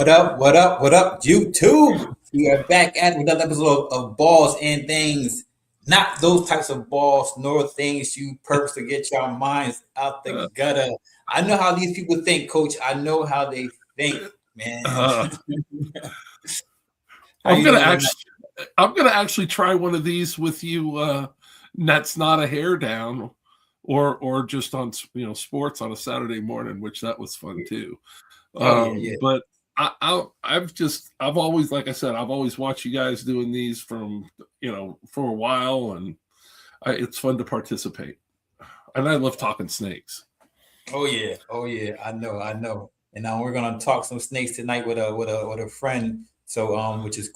What up? What up? What up, YouTube? We are back at another episode of Balls and Things. Not those types of balls, nor things you purpose to get your minds out the gutter. I know how these people think, Coach. I know how they think, man. I'm gonna actually try one of these with you. That's not a hair down, or just on sports on a Saturday morning, which that was fun too. But I've always, like I said, I've always watched you guys doing these from for a while, and it's fun to participate. And I love talking snakes. Oh yeah, I know. And we're gonna talk some snakes tonight with a friend. So which is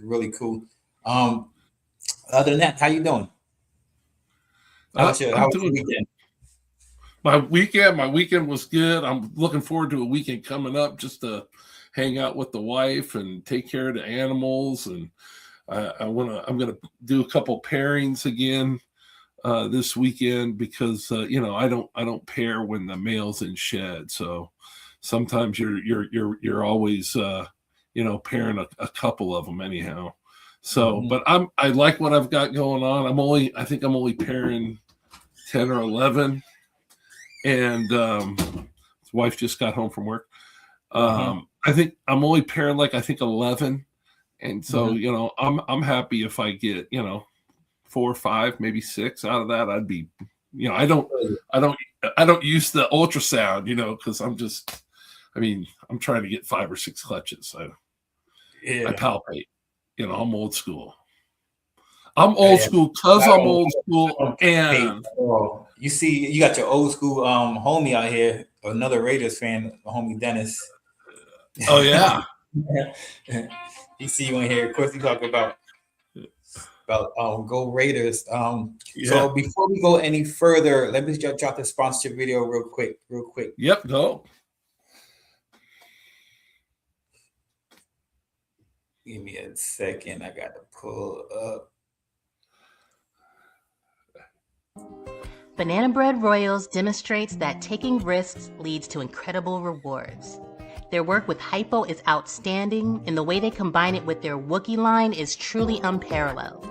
really cool. Other than that, how you doing? How was your weekend? My weekend was good. I'm looking forward to a weekend coming up just to hang out with the wife and take care of the animals. And I'm gonna do a couple pairings again this weekend because I don't pair when the male's in shed. So sometimes you're always pairing a couple of them anyhow. So, but I like what I've got going on. I think I'm only pairing 10 or 11. And his wife just got home from work. I think I'm only pairing 11, and so I'm happy if I get 4 or 5, maybe 6 out of that. I'd be I don't use the ultrasound because I'm trying to get 5 or 6 clutches. I palpate. I'm old school. I'm old school because I'm old school. And you see, you got your old school homie out here, another Raiders fan, homie Dennis. Oh yeah. He see you in here. Of course, he talk about Go Raiders. So before we go any further, let me just drop the sponsorship video real quick. Yep, go. Give me a second. I got to pull up. Banana Bread Royals demonstrates that taking risks leads to incredible rewards. Their work with hypo is outstanding, and the way they combine it with their Wookiee line is truly unparalleled.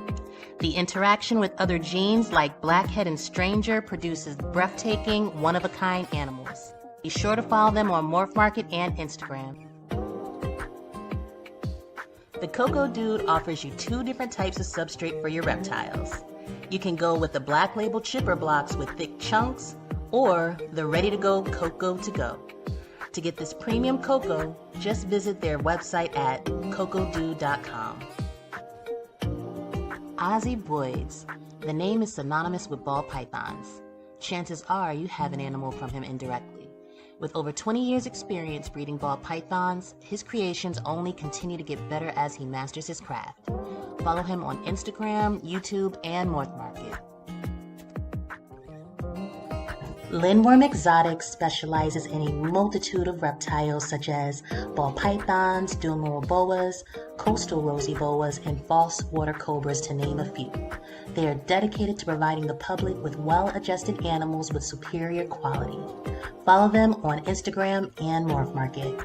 The interaction with other genes like Blackhead and Stranger produces breathtaking, one-of-a-kind animals. Be sure to follow them on Morph Market and Instagram. The Cocoa Dude offers you 2 different types of substrate for your reptiles. You can go with the Black Label chipper blocks with thick chunks, or the ready-to-go Cocoa to go. To get this premium cocoa, just visit their website at cocodude.com. Ozzy Boyds. The name is synonymous with ball pythons. Chances are you have an animal from him indirectly. With over 20 years experience breeding ball pythons, his creations only continue to get better as he masters his craft. Follow him on Instagram, YouTube, and Morph Market. Lindworm Exotics specializes in a multitude of reptiles such as ball pythons, dual boas, coastal rosy boas, and false water cobras, to name a few. They are dedicated to providing the public with well-adjusted animals with superior quality. Follow them on Instagram and Morph Market.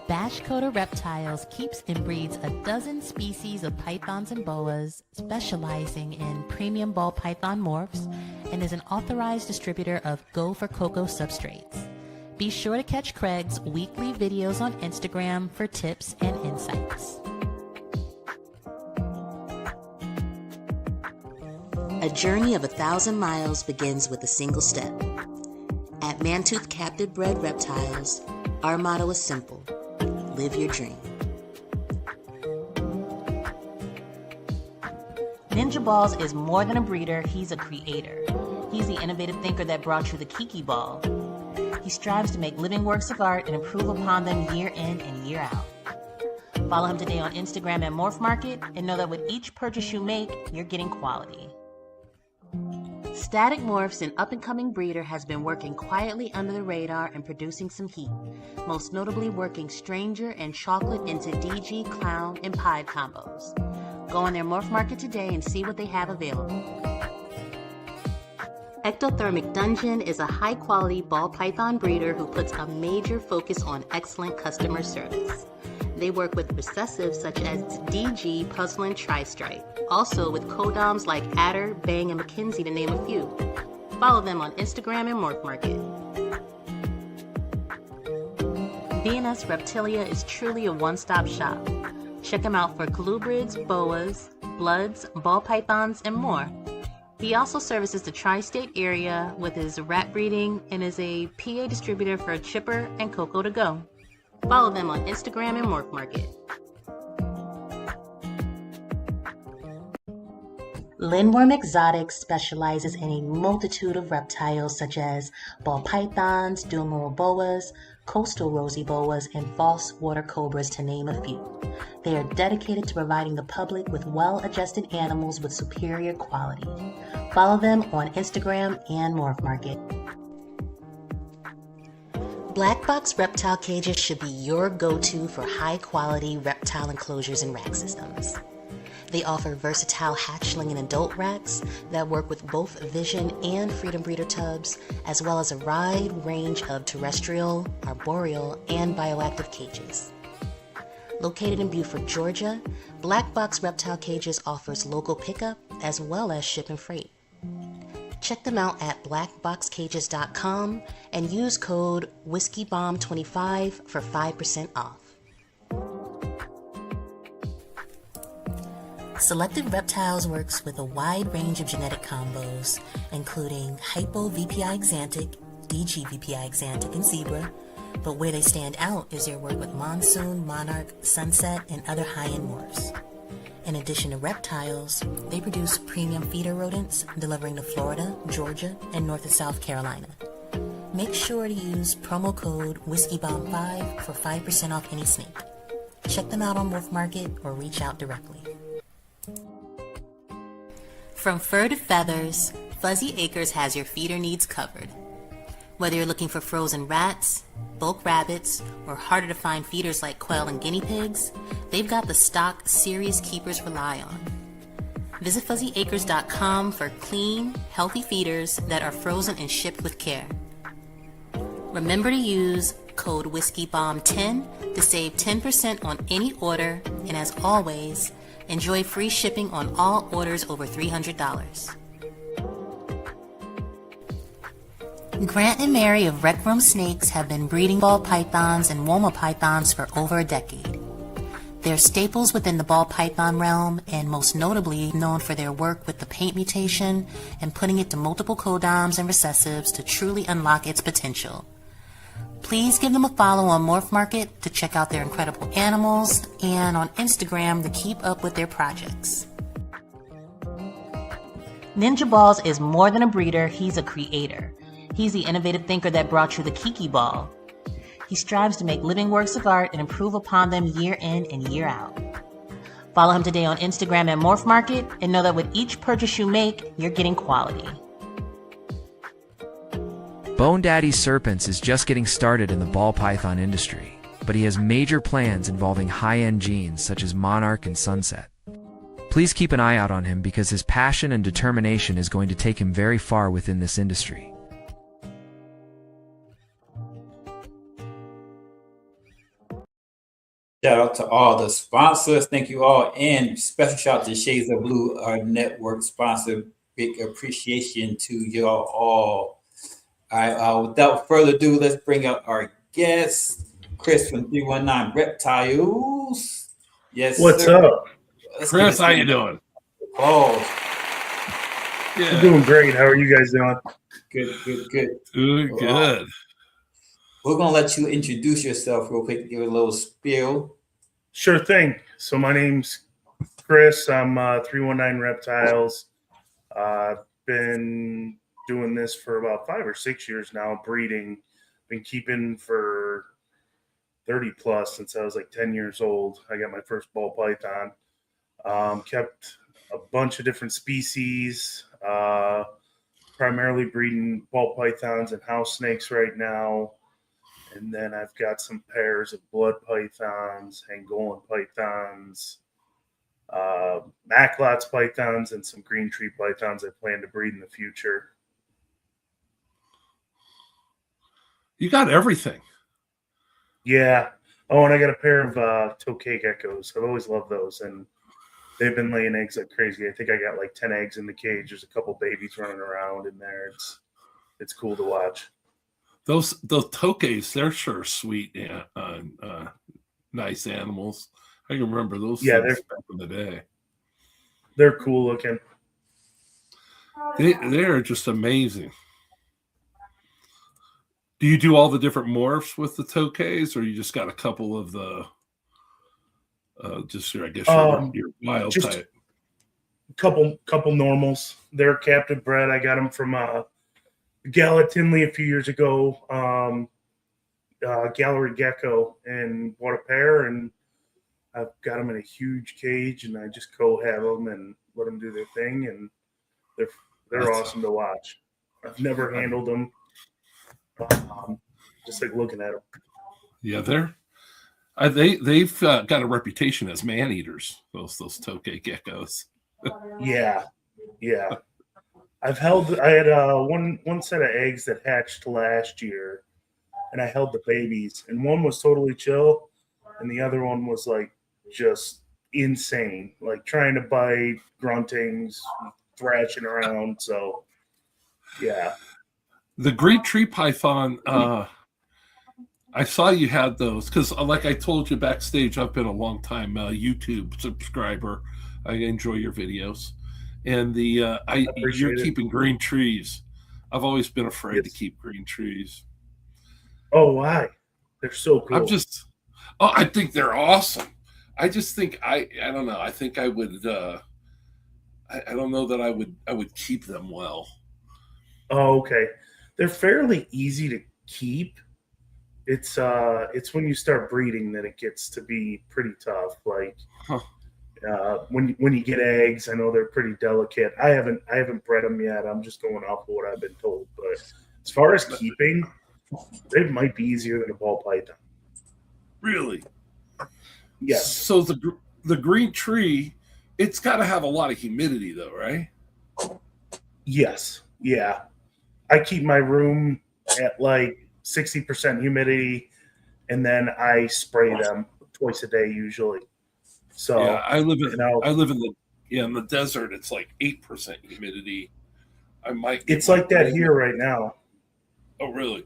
Bashcoda Reptiles keeps and breeds a dozen species of pythons and boas, specializing in premium ball python morphs, and is an authorized distributor of Go for Cocoa substrates. Be sure to catch Craig's weekly videos on Instagram for tips and insights. A journey of 1,000 miles begins with a single step. At Mantooth Captive Bred Reptiles, our motto is simple: live your dream. Ninja Balls is more than a breeder, he's a creator. He's the innovative thinker that brought you the Kiki Ball. He strives to make living works of art and improve upon them year in and year out. Follow him today on Instagram at Morph Market, and know that with each purchase you make, you're getting quality. Static Morphs, an up-and-coming breeder, has been working quietly under the radar and producing some heat, most notably working Stranger and Chocolate into DG, Clown, and Pied combos. Go on their Morph Market today and see what they have available. Ectothermic Dungeon is a high-quality ball python breeder who puts a major focus on excellent customer service. They work with recessives such as DG, Puzzle, and Tri-Stripe, also with codoms like Adder, Bang, and McKinsey, to name a few. Follow them on Instagram and Morph Market. B&S Reptilia is truly a one-stop shop. Check him out for colubrids, boas, bloods, ball pythons, and more. He also services the tri-state area with his rat breeding and is a PA distributor for Chipper and Coco to Go. Follow them on Instagram and Morph Market. Lindworm Exotics specializes in a multitude of reptiles such as ball pythons, duomoral boas, coastal rosy boas, and false water cobras, to name a few. They are dedicated to providing the public with well-adjusted animals with superior quality. Follow them on Instagram and Morph Market. Black Box Reptile Cages should be your go-to for high-quality reptile enclosures and rack systems. They offer versatile hatchling and adult racks that work with both Vision and Freedom Breeder tubs, as well as a wide range of terrestrial, arboreal, and bioactive cages. Located in Beaufort, Georgia, Black Box Reptile Cages offers local pickup as well as ship and freight. Check them out at blackboxcages.com and use code WhiskeyBomb25 for 5% off. Selected Reptiles works with a wide range of genetic combos, including Hypo VPI Xanthic, DG VPI Xanthic, and Zebra, but where they stand out is their work with Monsoon, Monarch, Sunset, and other high-end morphs. In addition to reptiles, they produce premium feeder rodents delivering to Florida, Georgia, and North and South Carolina. Make sure to use promo code WhiskeyBomb5 for 5% off any snake. Check them out on Morph Market or reach out directly. From fur to feathers, Fuzzy Acres has your feeder needs covered. Whether you're looking for frozen rats, bulk rabbits, or harder to find feeders like quail and guinea pigs, they've got the stock serious keepers rely on. Visit fuzzyacres.com for clean, healthy feeders that are frozen and shipped with care. Remember to use code WhiskeyBomb10 to save 10% on any order, and as always, enjoy free shipping on all orders over $300. Grant and Mary of Rec Room Snakes have been breeding ball pythons and Woma pythons for over a decade. They're staples within the ball python realm and most notably known for their work with the paint mutation and putting it to multiple codoms and recessives to truly unlock its potential. Please give them a follow on Morph Market to check out their incredible animals and on Instagram to keep up with their projects. Ninja Balls is more than a breeder, he's a creator. He's the innovative thinker that brought you the Kiki Ball. He strives to make living works of art and improve upon them year in and year out. Follow him today on Instagram at Morph Market and know that with each purchase you make, you're getting quality. Bone Daddy Serpents is just getting started in the ball python industry, but he has major plans involving high-end genes such as Monarch and Sunset. Please keep an eye out on him because his passion and determination is going to take him very far within this industry. Shout out to all the sponsors. Thank you all. And special shout out to Shades of Blue, our network sponsor. Big appreciation to y'all all. All right, without further ado, let's bring out our guest, Chris from 319 Reptiles. Yes, what's sir. up? Chris, how you doing? Oh, I'm doing great. How are you guys doing? good. Good. We're going to let you introduce yourself real quick, give a little spiel. Sure thing. So my name's Chris. I'm 319 Reptiles. I've been doing this for about 5 or 6 years now, breeding. Been keeping for 30 plus since I was like 10 years old. I got my first ball python. Kept a bunch of different species, primarily breeding ball pythons and house snakes right now. And then I've got some pairs of blood pythons, Angolan pythons, Macklot's pythons, and some green tree pythons I plan to breed in the future. You got everything. Yeah. Oh, and I got a pair of tokay geckos. I've always loved those, and they've been laying eggs like crazy. I think I got like 10 eggs in the cage. There's a couple babies running around in there. It's cool to watch. Those tokays, they're sure sweet and nice animals. I can remember those things back in the day. They're cool looking. They're just amazing. Do you do all the different morphs with the tokays, or you just got a couple of the your wild type? Couple normals. They're captive bred. I got them from Gala Tinley a few years ago. Gallery Gecko, and bought a pair, and I've got them in a huge cage, and I just co-have them and let them do their thing, and they're awesome to watch. I've never handled them. Just like looking at them. Yeah, they've got a reputation as man eaters. Those tokay geckos. Yeah. I had one set of eggs that hatched last year, and I held the babies, and one was totally chill, and the other one was like just insane, like trying to bite, grunting, thrashing around. So, yeah. The green tree python, I saw you had those because, like I told you backstage, I've been a long time YouTube subscriber. I enjoy your videos, and you're keeping green trees. I've always been afraid to keep green trees. Oh, why? They're so cool. I think they're awesome. I just think I don't know. I think I would. I don't know that I would keep them well. Oh, okay. They're fairly easy to keep. It's when you start breeding that it gets to be pretty tough. Like when you get eggs, I know they're pretty delicate. I haven't bred them yet. I'm just going off of what I've been told. But as far as keeping, they might be easier than a ball python. Really? Yes. So the green tree, it's got to have a lot of humidity, though, right? Yes. Yeah. I keep my room at like 60% humidity, and then I spray them twice a day usually. So yeah, I live in the desert. It's like 8% humidity. It's like that here right now. Oh, really?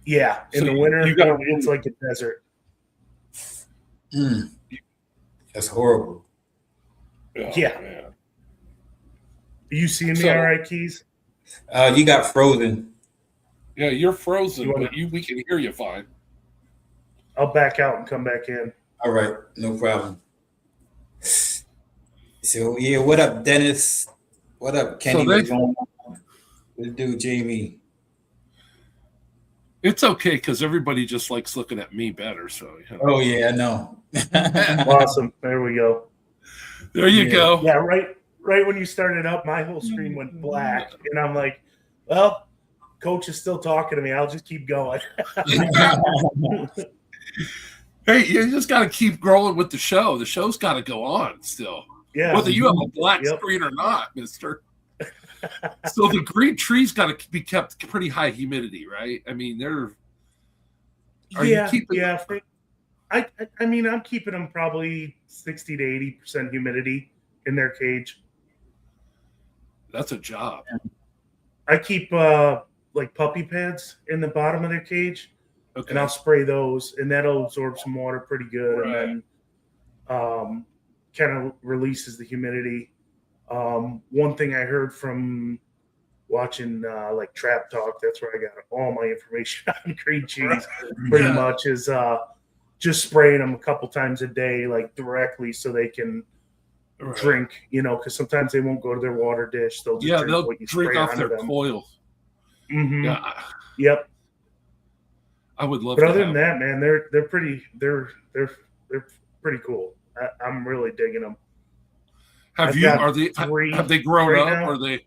Yeah. In the winter, it's like a desert. That's horrible. Yeah. Man. Are you seeing me all right, Keys? You got frozen. Yeah, you're frozen, but we can hear you fine. I'll back out and come back in. All right, no problem. So yeah, what up, Dennis? What up, Kenny? What's going on? What do, Jamie? It's okay because everybody just likes looking at me better. So Oh yeah, I know. Awesome. There we go. There you go. Yeah, right when you started up, my whole screen went black, and I'm like, well, Coach is still talking to me. I'll just keep going. Hey, you just got to keep growing with the show. The show's got to go on still. Yeah. Whether you have a black screen or not, mister. So the green tree's got to be kept pretty high humidity, right? I mean, you keeping I mean, I'm keeping them probably 60 to 80% humidity in their cage. That's a job. I keep like puppy pads in the bottom of their cage, and I'll spray those, and that'll absorb some water pretty good, right. And then kind of releases the humidity. One thing I heard from watching like Trap Talk, that's where I got all my information on green cheese, pretty much is just spraying them a couple times a day, like directly, so they can drink, because sometimes they won't go to their water dish. They'll drink off their coils. Mm-hmm. Yeah. Yep. I would love. But other than that, man, they're pretty cool. I'm really digging them. Have they grown up? Now. Are they?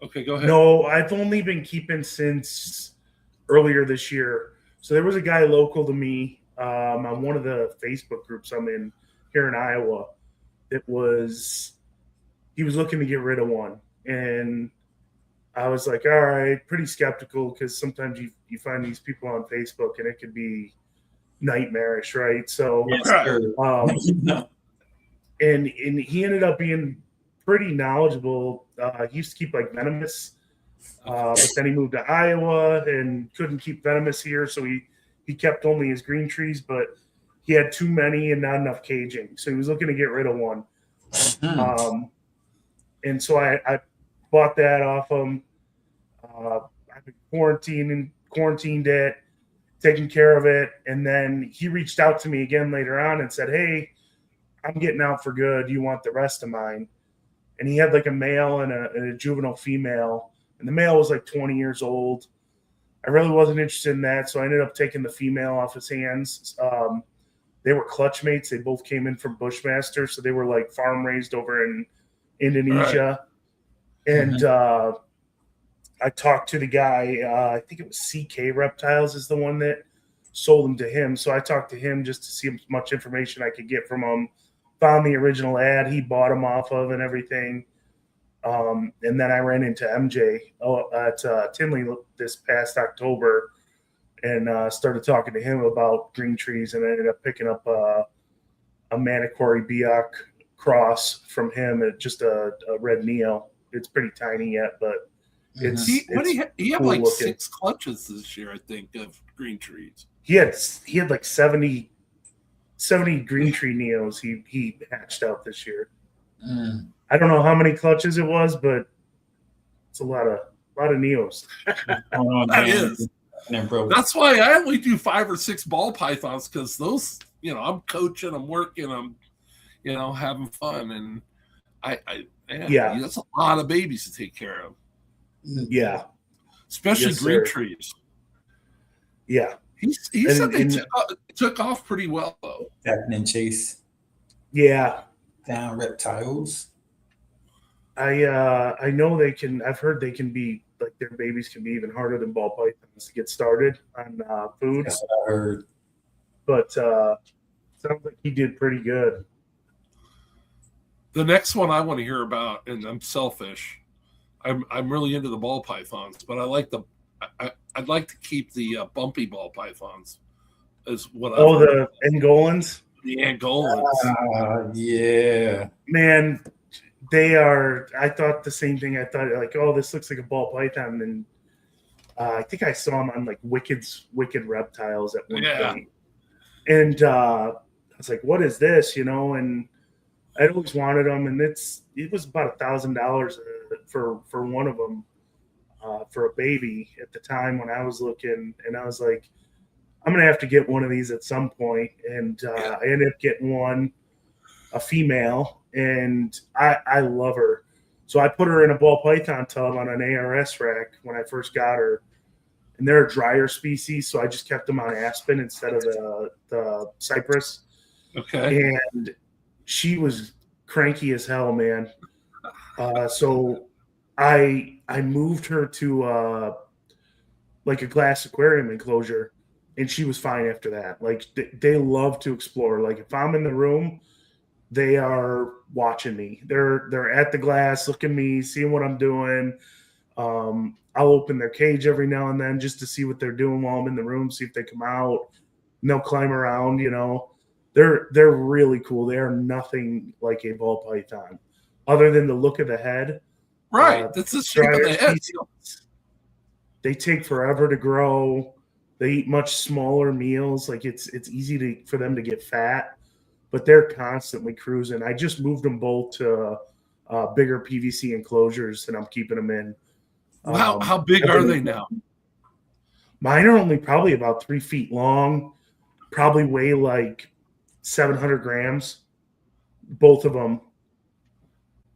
Okay, go ahead. No, I've only been keeping since earlier this year. So there was a guy local to me on one of the Facebook groups I'm in here in Iowa. He was looking to get rid of one, and I was like, all right, pretty skeptical because sometimes you find these people on Facebook and it could be nightmarish, right? So, Yes, Right. sir. and he ended up being pretty knowledgeable. He used to keep like venomous, but then he moved to Iowa and couldn't keep venomous here, so he kept only his green trees, but he had too many and not enough caging, so he was looking to get rid of one. And so I bought that off him. I've been quarantined it, taking care of it, and then he reached out to me again later on and said, "Hey, I'm getting out for good. You want the rest of mine?" And he had like a male and a juvenile female, and the male was like 20 years old. I really wasn't interested in that, so I ended up taking the female off his hands. They were clutch mates. They both came in from Bushmaster, so they were like farm raised over in Indonesia. Right. And I talked to the guy. I think it was CK Reptiles is the one that sold them to him. So I talked to him just to see how much information I could get from him. Found the original ad he bought them off of and everything. And then I ran into MJ at Tinley this past October and started talking to him about green trees, and I ended up picking up a Manicory Biak cross from him at just a red Neo. It's pretty tiny yet, but he had cool like looking. 6 clutches this year, I think, of green trees. He had like 70 green tree Neos he hatched out this year. I don't know how many clutches it was, but it's a lot of Neos. That is. That's why I only do 5 or 6 ball pythons, because those, I'm coaching, I'm working, I'm, having fun, and yeah, that's a lot of babies to take care of. Yeah, especially yes, green sir. trees. Yeah, he said they took off pretty well though. Captain and Chase. Yeah, down Reptiles. I know they can. I've heard they can be like their babies can be even harder than ball pythons to get started on food. That's what I heard. But sounds like he did pretty good. The next one I want to hear about, and I'm selfish, I'm really into the ball pythons, but I'd like to keep the bumpy ball pythons. Is what the Angolans. The Angolans. Yeah, man. They are. I thought the same thing. I thought like, oh, this looks like a ball python, and I think I saw them on like Wicked Reptiles at one point. And I was like, what is this? And I'd always wanted them, and it was about $1,000 for one of them for a baby at the time when I was looking, and I was like, I'm gonna have to get one of these at some point, and I ended up getting one, a female. And I love her. So I put her in a ball python tub on an ARS rack when I first got her. And they're a drier species, so I just kept them on aspen instead of the cypress. Okay. And she was cranky as hell, man. So I moved her to like a glass aquarium enclosure, and she was fine after that. Like they love to explore. Like if I'm in the room, they are watching me. They're at the glass, looking at me, seeing what I'm doing. I'll open their cage every now and then just to see what they're doing while I'm in the room, see if they come out. And they'll climb around, They're really cool. They are nothing like a ball python, other than the look of the head. Right. That's the shape of the head. They take forever to grow. They eat much smaller meals. Like it's easy for them to get fat. But they're constantly cruising. I just moved them both to bigger PVC enclosures, and I'm keeping them in. How big are they now? Mine are only probably about 3 feet long, probably weigh like 700 grams, both of them.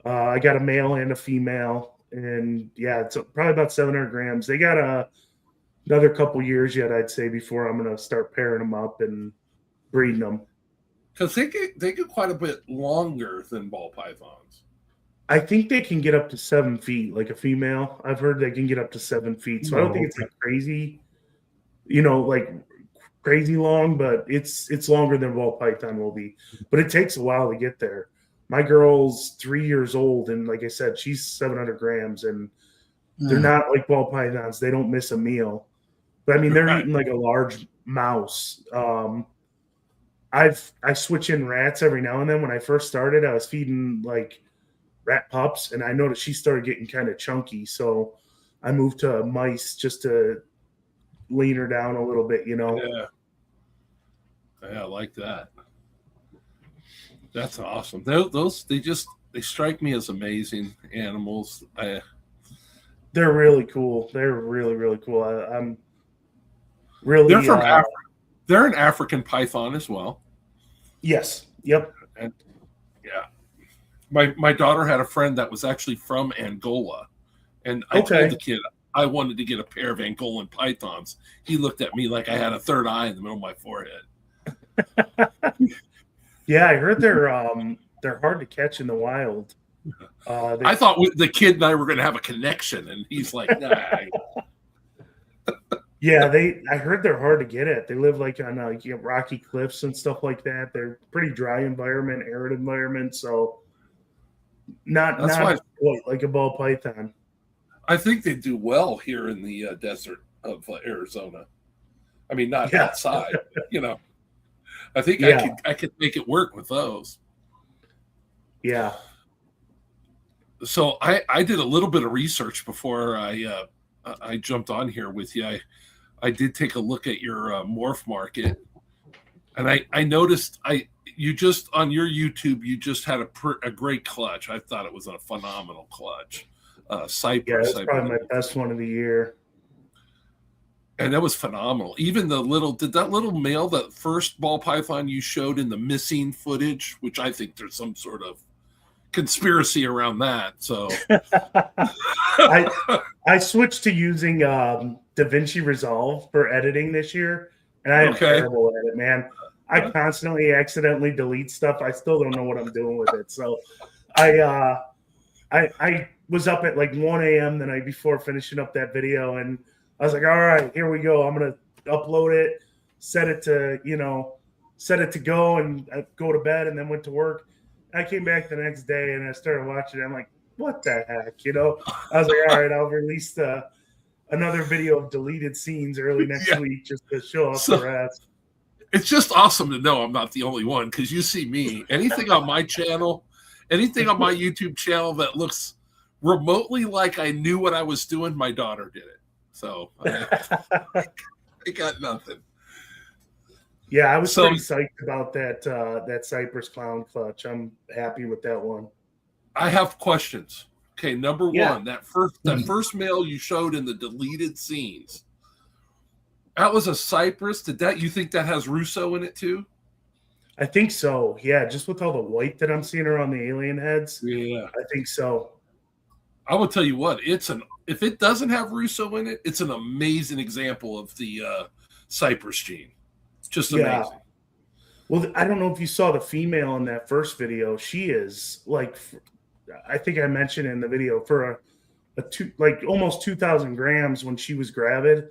I got a male and a female, and yeah, it's probably about 700 grams. They got another couple years yet, I'd say, before I'm going to start pairing them up and breeding them. Because they get quite a bit longer than ball pythons. I think they can get up to 7 feet, like a female. I've heard they can get up to 7 feet. So I don't think it's like crazy, like crazy long, but it's longer than ball python will be. But it takes a while to get there. My girl's 3 years old, and like I said, she's 700 grams, and They're not like ball pythons. They don't miss a meal. But I mean, they're eating like a large mouse. I switch in rats every now and then. When I first started, I was feeding like rat pups, and I noticed she started getting kind of chunky. So I moved to mice just to lean her down a little bit, Yeah, I like that. That's awesome. They strike me as amazing animals. They're really cool. They're really, really cool. I'm really. They're from Africa. They're an African python as well. Yes. Yep. And yeah, my daughter had a friend that was actually from Angola, and I told the kid I wanted to get a pair of Angolan pythons. He looked at me like I had a third eye in the middle of my forehead. Yeah, I heard they're hard to catch in the wild. I thought the kid and I were going to have a connection, and he's like, nah. Yeah, I heard they're hard to get at. They live like on rocky cliffs and stuff like that. They're pretty dry environment, arid environment, so not quite like a ball python. I think they do well here in the desert of Arizona. I mean, not outside, I think I could make it work with those. Yeah. So I did a little bit of research before I jumped on here with you. I did take a look at your morph market, and I noticed you just on your YouTube you just had a great clutch. I thought it was a phenomenal clutch. Cypress. Yeah, that's probably my best one of the year. And that was phenomenal. Even did that little male, that first ball python you showed in the missing footage, which I think there's some sort of conspiracy around that. So I switched to using DaVinci Resolve for editing this year, and I am terrible at it, man. I constantly accidentally delete stuff. I still don't know what I'm doing with it. So I was up at like 1 a.m. the night before finishing up that video, and I was like, all right, here we go. I'm going to upload it, set it to go, and go to bed, and then went to work. I came back the next day, and I started watching it. I'm like, what the heck? I was like, all right, I'll release another video of deleted scenes early next week just to show off the rest. It's just awesome to know I'm not the only one, because you see me. Anything on my channel, anything on my YouTube channel that looks remotely like I knew what I was doing, my daughter did it. So I got nothing. Yeah, I was pretty psyched about that Cypress Clown clutch. I'm happy with that one. I have questions. Okay, number one, that first male you showed in the deleted scenes, that was a Cypress. You think that has Russo in it too? I think so. Yeah, just with all the white that I'm seeing around the alien heads. Yeah, I think so. I will tell you what, if it doesn't have Russo in it, it's an amazing example of the Cypress gene. Just amazing. Yeah. Well, I don't know if you saw the female in that first video. She is like, I think I mentioned in the video, for almost 2,000 grams when she was gravid.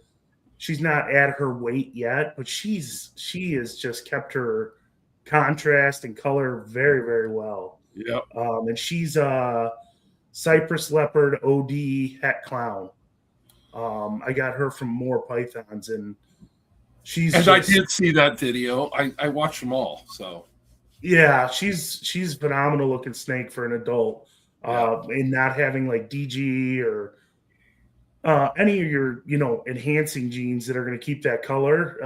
She's not at her weight yet, but she has just kept her contrast and color very, very well. Yeah. And she's Cypress Leopard OD Het Clown. I got her from More Pythons, and I did see that video. I watched them all. So yeah, she's phenomenal looking snake for an adult. And not having like DG or any of your enhancing genes that are going to keep that color.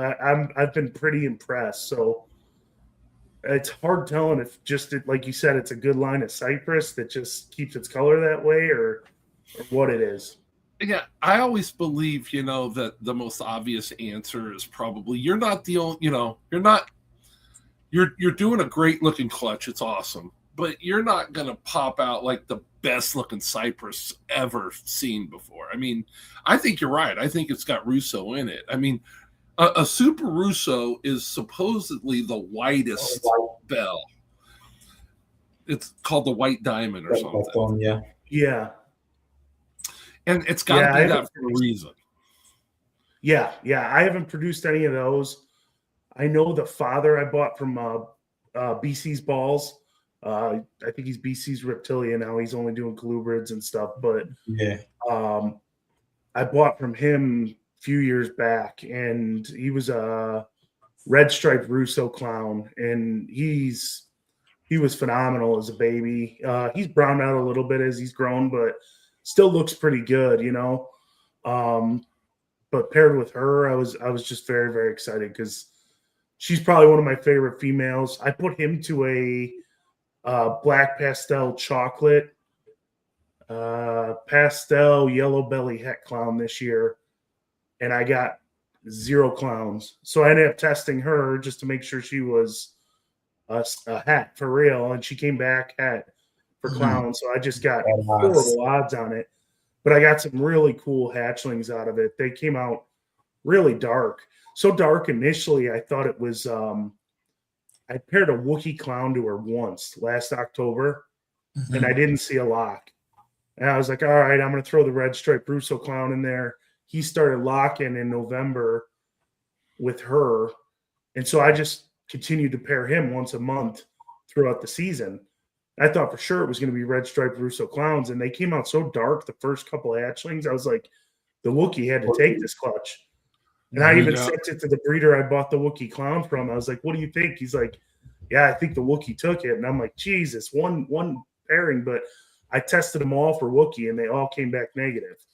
I've been pretty impressed. So it's hard telling if like you said, it's a good line of Cypress that just keeps its color that way, or what it is. Yeah, I always believe, that the most obvious answer is probably you're not the only, you're doing a great looking clutch. It's awesome, but you're not going to pop out like the best looking Cypress ever seen before. I mean, I think you're right. I think it's got Russo in it. I mean, a Super Russo is supposedly the whitest bell. It's called the White Diamond or something. Yeah. Yeah. And it's got to be that for a reason. Yeah. I haven't produced any of those. I know the father I bought from BC's Balls. I think he's BC's Reptilia now. He's only doing colubrids and stuff. But I bought from him a few years back, and he was a red striped Russo clown, and he was phenomenal as a baby. He's browned out a little bit as he's grown, but still looks pretty good, you know. But paired with her, I was just very, very excited because she's probably one of my favorite females. I put him to a black pastel chocolate, pastel yellow belly het clown this year, and I got 0 clowns. So I ended up testing her just to make sure she was a hat for real, and she came back hat for clown. So I just got horrible odds on it, but I got some really cool hatchlings out of it. They came out really dark, so dark initially. I thought it was. I paired a Wookiee clown to her once last October, and I didn't see a lock. And I was like, all right, I'm going to throw the red striped Russo clown in there. He started locking in November with her, and so I just continued to pair him once a month throughout the season. I thought for sure it was going to be red striped Russo clowns, and they came out so dark the first couple of hatchlings. I was like, the Wookiee had to take this clutch. And I even sent it to the breeder I bought the Wookiee clown from. I was like, what do you think? He's like, yeah, I think the Wookiee took it. And I'm like, Jesus, one pairing, but I tested them all for Wookiee, and they all came back negative.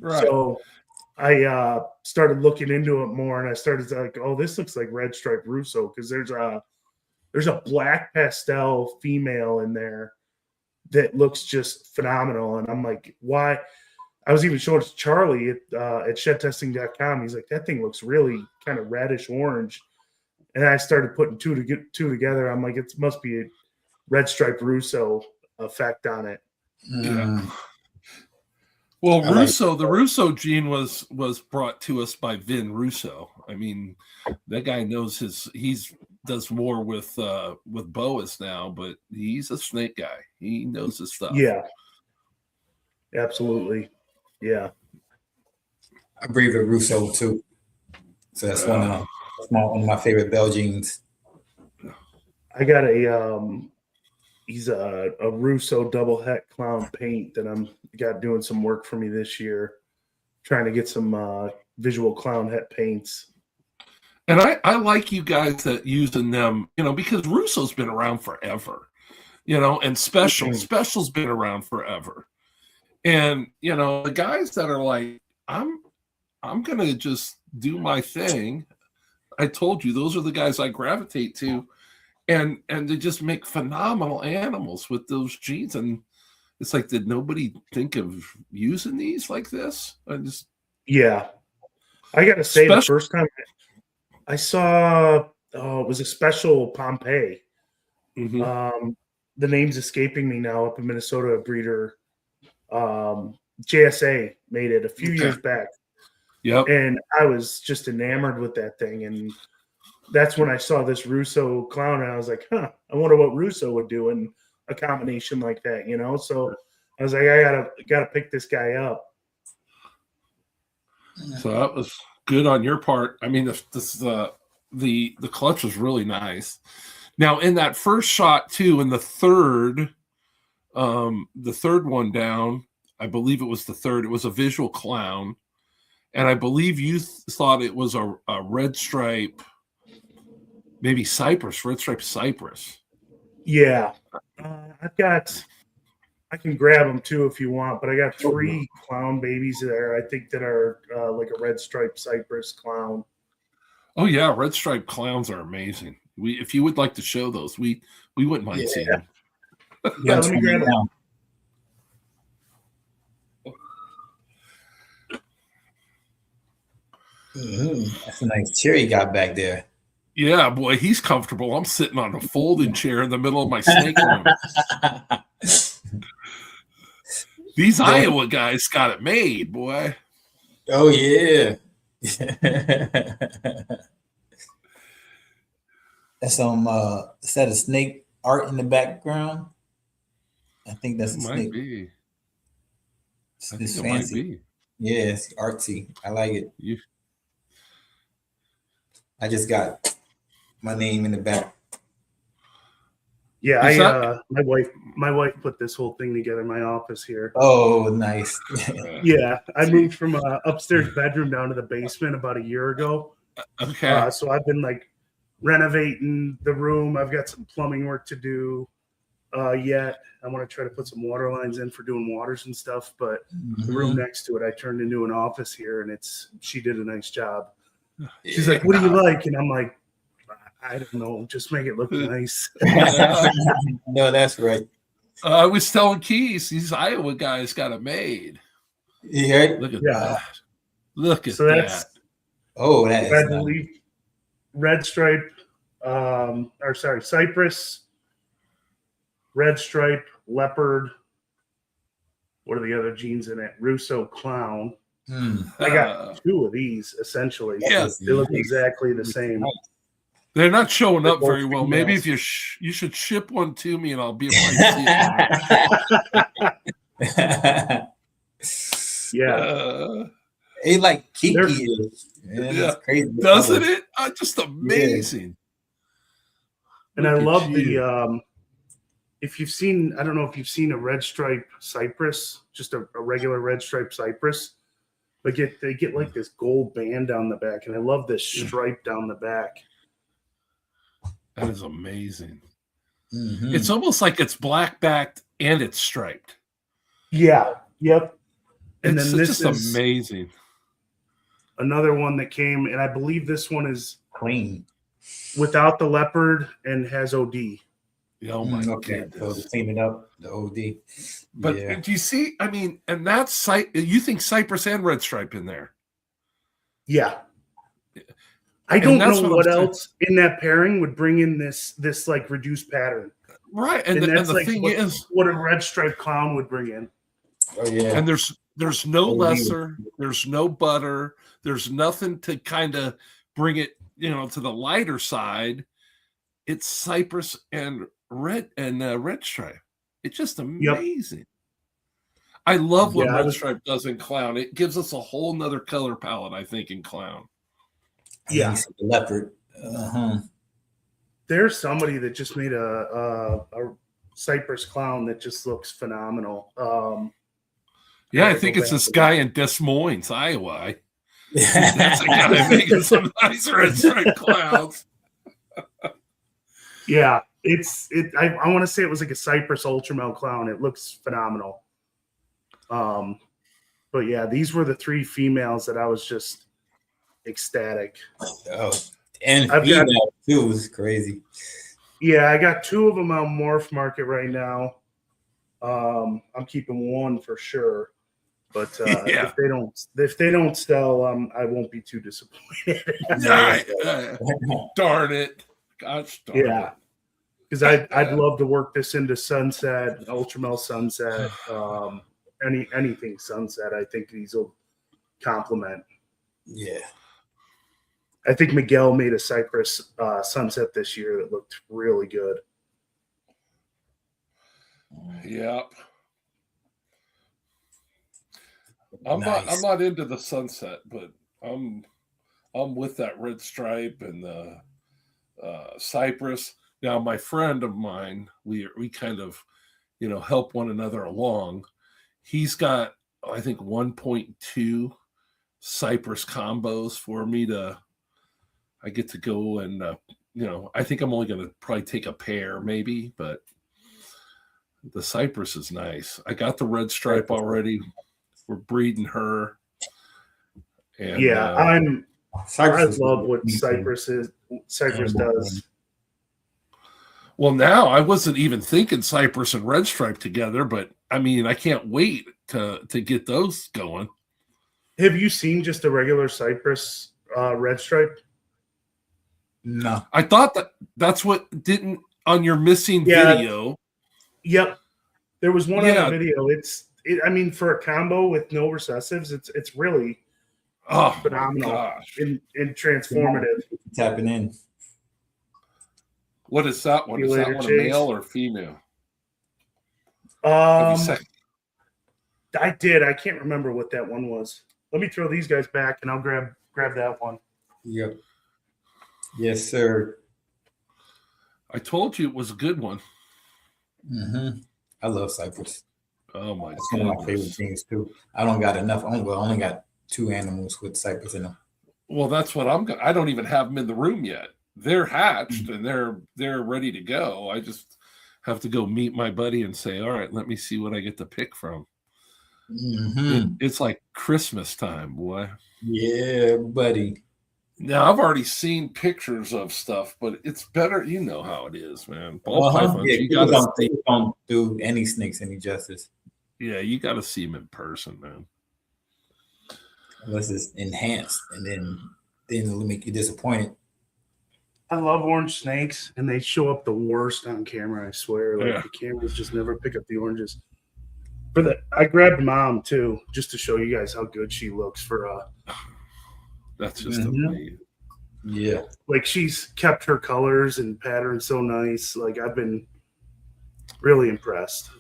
Right. So I started looking into it more, and I started to like, oh, this looks like red striped Russo, because there's a black pastel female in there that looks just phenomenal. And I'm like, why? I was even showing it to Charlie at shedtesting.com. He's like, that thing looks really kind of reddish orange. And I started putting two together. I'm like, it must be a red striped Russo effect on it. Yeah. Well, the Russo gene was brought to us by Vin Russo. I mean, that guy knows he's does more with boas now, but he's a snake guy. He knows his stuff. Yeah. Absolutely. Yeah. I breed with Russo too. So that's one of my favorite Bell genes. I got he's a Russo double het clown paint that I'm got doing some work for me this year, trying to get some visual clown het paints. And I like you guys that using them, because Russo's been around forever, and Special's been around forever. And, the guys that are like, I'm going to just do my thing. I told you, those are the guys I gravitate to. And they just make phenomenal animals with those genes. And it's like, did nobody think of using these like this? Yeah. I got to say, the first time I saw, it was a Special Pompeii. The name's escaping me now, up in Minnesota, a breeder. JSA made it a few years back. Yep. And I was just enamored with that thing. And that's when I saw this Russo clown, and I was like, I wonder what Russo would do in a combination like that, So I was like, I gotta pick this guy up. So that was good on your part. I mean, the clutch was really nice. Now, in that first shot too, in the third one down, I believe it was the third. It was a visual clown, and I believe you thought it was a red stripe, maybe cypress, red stripe cypress. Yeah, I can grab them too if you want, but I got 3 clown babies there. I think that are like a red stripe cypress clown. Oh yeah, red stripe clowns are amazing. If you would like to show those, we wouldn't mind seeing them. Yeah, let me grab them. That's a nice chair you got back there. Yeah, boy, he's comfortable. I'm sitting on a folding chair in the middle of my snake room. These Iowa guys got it made, boy. Oh, yeah. That's some is that a snake art in the background? I think that's a snake. Might be. It's fancy. Might be. Yeah, it's artsy. I like it. I just got my name in the back. Yeah, Is that my wife put this whole thing together in my office here. Oh, nice. Yeah, I moved from a upstairs bedroom down to the basement about a year ago. okay? So I've been like renovating the room. I've got some plumbing work to do yet. I want to try to put some water lines in for doing waters and stuff. But the room next to it, I turned into an office here, and she did a nice job. She's like, "What do you like?" And I'm like, "I don't know. Just make it look nice." No, that's right. I was telling Keys, these Iowa guys got it made. You heard? Look at Yeah. that. Look at So that's that. Oh, that I is nice. believe red stripe, cypress, red stripe, leopard. What are the other genes in it? Russo clown. I got two of these essentially. Yeah. They look exactly the same. They're not showing up They're very both well. Maybe if females. you should ship one to me and I'll be able to see it. Yeah. It like They're- kinky is. Man, Yeah. it's crazy. Doesn't it? Just amazing. And I Look at love you. the if you've seen, I don't know if you've seen a red stripe cypress, just a regular red stripe cypress, but they get like this gold band down the back, and I love this stripe down the back. That is amazing. Mhm. It's almost like it's black backed and it's striped. Yeah. Yep. And It's then this just is amazing. another one that came, and I believe this one is Clean. without the leopard and has OD. Oh my Okay, so goodness. to clean it up, the OD. But yeah. do you see? I mean, and that's you think cypress and red stripe in there. Yeah. I don't that's know what what I'm saying. else in that pairing would bring in this like reduced pattern. Right. And that's the like thing is, what a red striped clown would bring in. Oh yeah. and there's no OD. lesser, there's no butter, there's nothing to kind of bring it, to the lighter side. It's cypress and red stripe. It's just amazing. I love what red stripe does in clown. It gives us a whole nother color palette, I think, in clown. Yeah. The leopard. There's somebody that just made a cypress clown that just looks phenomenal. Yeah, I think it's this guy in Des Moines, Iowa. That's a guy making some nice red stripe clowns. Yeah, I want to say it was like a cypress ultramel clown. It looks phenomenal. But yeah, these were the three females that I was just ecstatic. Oh, and I've got- female too is crazy. Yeah, I got two of them on Morph Market right now. I'm keeping one for sure, but if they don't sell, I won't be too disappointed. Darn it! Gosh darn it! Because I'd love to work this into Sunset, Ultramel Sunset, anything Sunset. I think these will complement. Yeah. I think Miguel made a Cypress Sunset this year that looked really good. Yep. I'm not into the Sunset, but I'm with that red stripe and the cypress. Now, my friend of mine, we kind of, help one another along. He's got, I think, 1.2 cypress combos for me I get to go and, I think I'm only going to probably take a pair maybe, but the cypress is nice. I got the red stripe already. We're breeding her. And, I love what Cypress does. Well, now I wasn't even thinking cypress and red stripe together, but I mean, I can't wait to get those going. Have you seen just a regular cypress red stripe? No. I thought that's what didn't on your missing video. Yep. There was one on the video. I mean, for a combo with no recessives, it's really phenomenal and transformative. Tapping in. What is that one? Is that one a male or female? I did. I can't remember what that one was. Let me throw these guys back and I'll grab that one. Yep. Yes, sir. I told you it was a good one. I love cypress. Oh my That's one of my favorite goodness. things too. I don't got enough. I only got 2 animals with cypress in them. Well, that's what I don't even have them in the room yet. They're hatched and they're ready to go. I just have to go meet my buddy and say, all right, let me see what I get to pick from. It's like Christmas time, boy. Yeah, buddy. Now I've already seen pictures of stuff, but it's better. You know how it is, man. Ball pythons, Yeah, you people gotta see. don't do any snakes any justice Yeah, you gotta see them in person, man. unless it's enhanced, and then it'll make you disappointed. I love orange snakes, and they show up the worst on camera. I swear, like Yeah. the cameras just never pick up the oranges. I grabbed Mom too, just to show you guys how good she looks for. That's just amazing. Yeah, Like she's kept her colors and patterns so nice. Like I've been really impressed.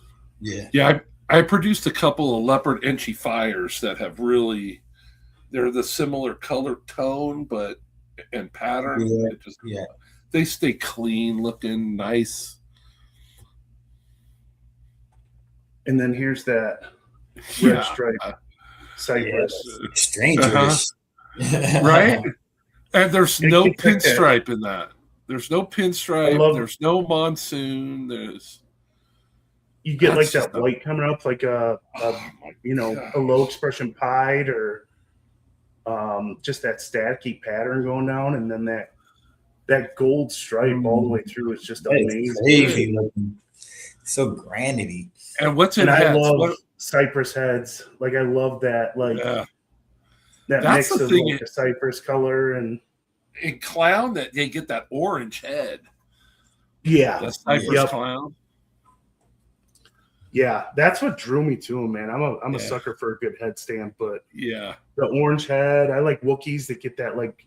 Yeah. I produced a couple of leopard inchy fires that have really, they're the similar color tone, and pattern. They stay clean looking, nice. And then here's that red stripe cypress. strangers, right? And there's no It keeps like pinstripe in that. There's no pinstripe. There's no monsoon. You get like That's that white coming up, like a low expression pied, or just that staticky pattern going down, and then that gold stripe all the way through is just amazing. Crazy looking. So granity. And what's in I heads? love cypress heads. Like I love that. Like that That's mix the of thing. like the cypress color and in clown that they get that orange head. Yeah, the cypress clown. Yeah, that's what drew me to him, man. I'm a sucker for a good head stamp, but yeah, the orange head. I like Wookiees that get that like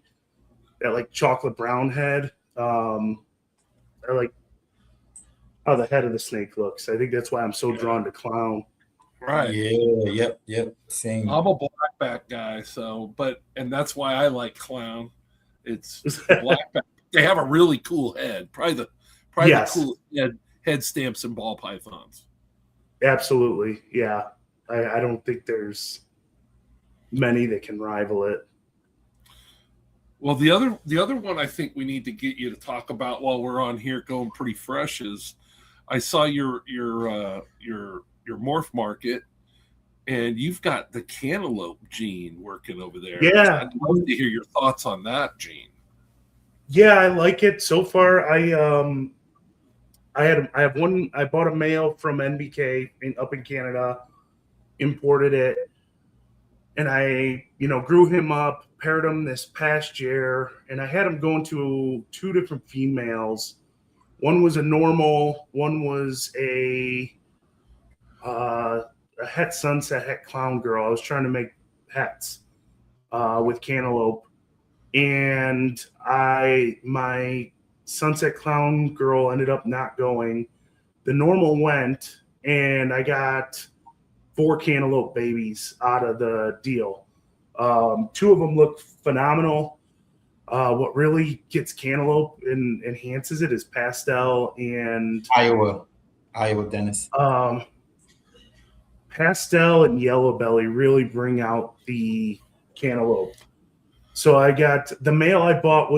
chocolate brown head. I like how the head of the snake looks. I think that's why I'm so drawn to clown. Right. Yeah. Yep. Same. I'm a blackback guy, and that's why I like clown. It's blackback. They have a really cool head. Probably the coolest head stamps in ball pythons. Absolutely. Yeah. I don't think there's many that can rival it. Well, the other one I think we need to get you to talk about while we're on here going pretty fresh is I saw your morph market, and you've got the cantaloupe gene working over there. Yeah. I'd love to hear your thoughts on that gene. Yeah, I like it so far. I have one. I bought a male from NBK up in Canada, imported it, and I grew him up, paired him this past year, and I had him going to 2 different females. One was a normal, one was a het sunset, het clown girl. I was trying to make hets with cantaloupe, and my sunset clown girl ended up not going. The normal went, and I got 4 cantaloupe babies out of the deal. 2 of them look phenomenal. What really gets cantaloupe and enhances it is pastel and Iowa, Dennis. Pastel and yellow belly really bring out the cantaloupe. So I got the male I bought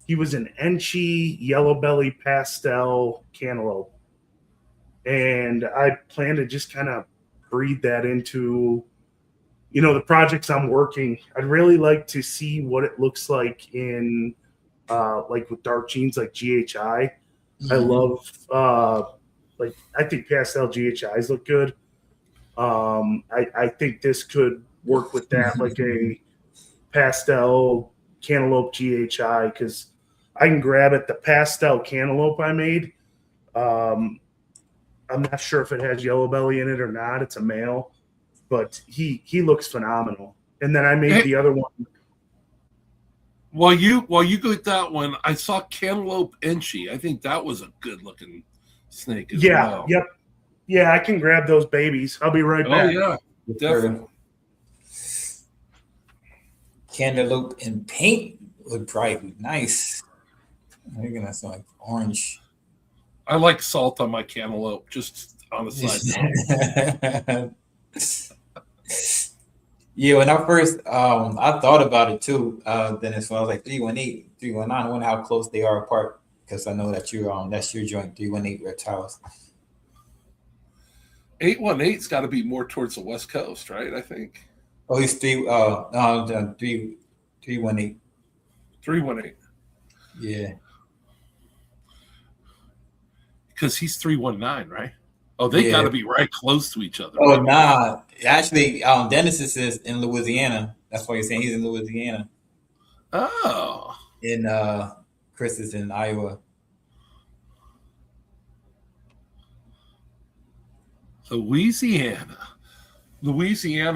he was an Enchi yellow belly pastel cantaloupe. And I plan to just kind of breed that into, the projects I'm working. I'd really like to see what it looks like in like with dark genes like GHI. Mm-hmm. I love I think pastel GHIs look good. I think this could work with that, like a pastel cantaloupe GHI, because I can grab it. The pastel cantaloupe I made, I'm not sure if it has yellow belly in it or not. It's a male, but he looks phenomenal. And then I made the other one. While you get that one, I saw cantaloupe Enchi. I think that was a good looking snake as well. Yep. Yeah, I can grab those babies. I'll be right back. Oh yeah, definitely. Cantaloupe and paint would probably be nice. I think that's like orange. I like salt on my cantaloupe, just on the side note. Yeah, when I first I thought about it too. Then as far as like 318, 319, I wonder how close they are apart because I know that you that's your joint 318 reptiles. 818's got to be more towards the West Coast, right? I think. Oh, he's 318. 318. Yeah. Because he's 319, right? Oh, they got to be right close to each other. Oh, right? nah. Actually, Dennis is in Louisiana. That's why you're saying he's in Louisiana. Oh. And Chris is in Iowa. Louisiana,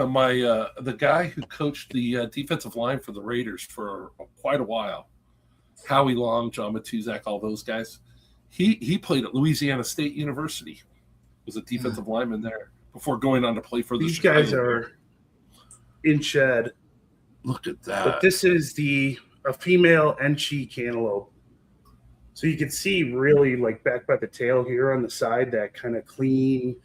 my the guy who coached the defensive line for the Raiders for quite a while, Howie Long, John Matuzak, all those guys. He played at Louisiana State University, was a defensive lineman there before going on to play for the These Chicago guys are in shed. Look at that. But this is a female Enchi cantaloupe. So you can see really like back by the tail here on the side, that kind of clean,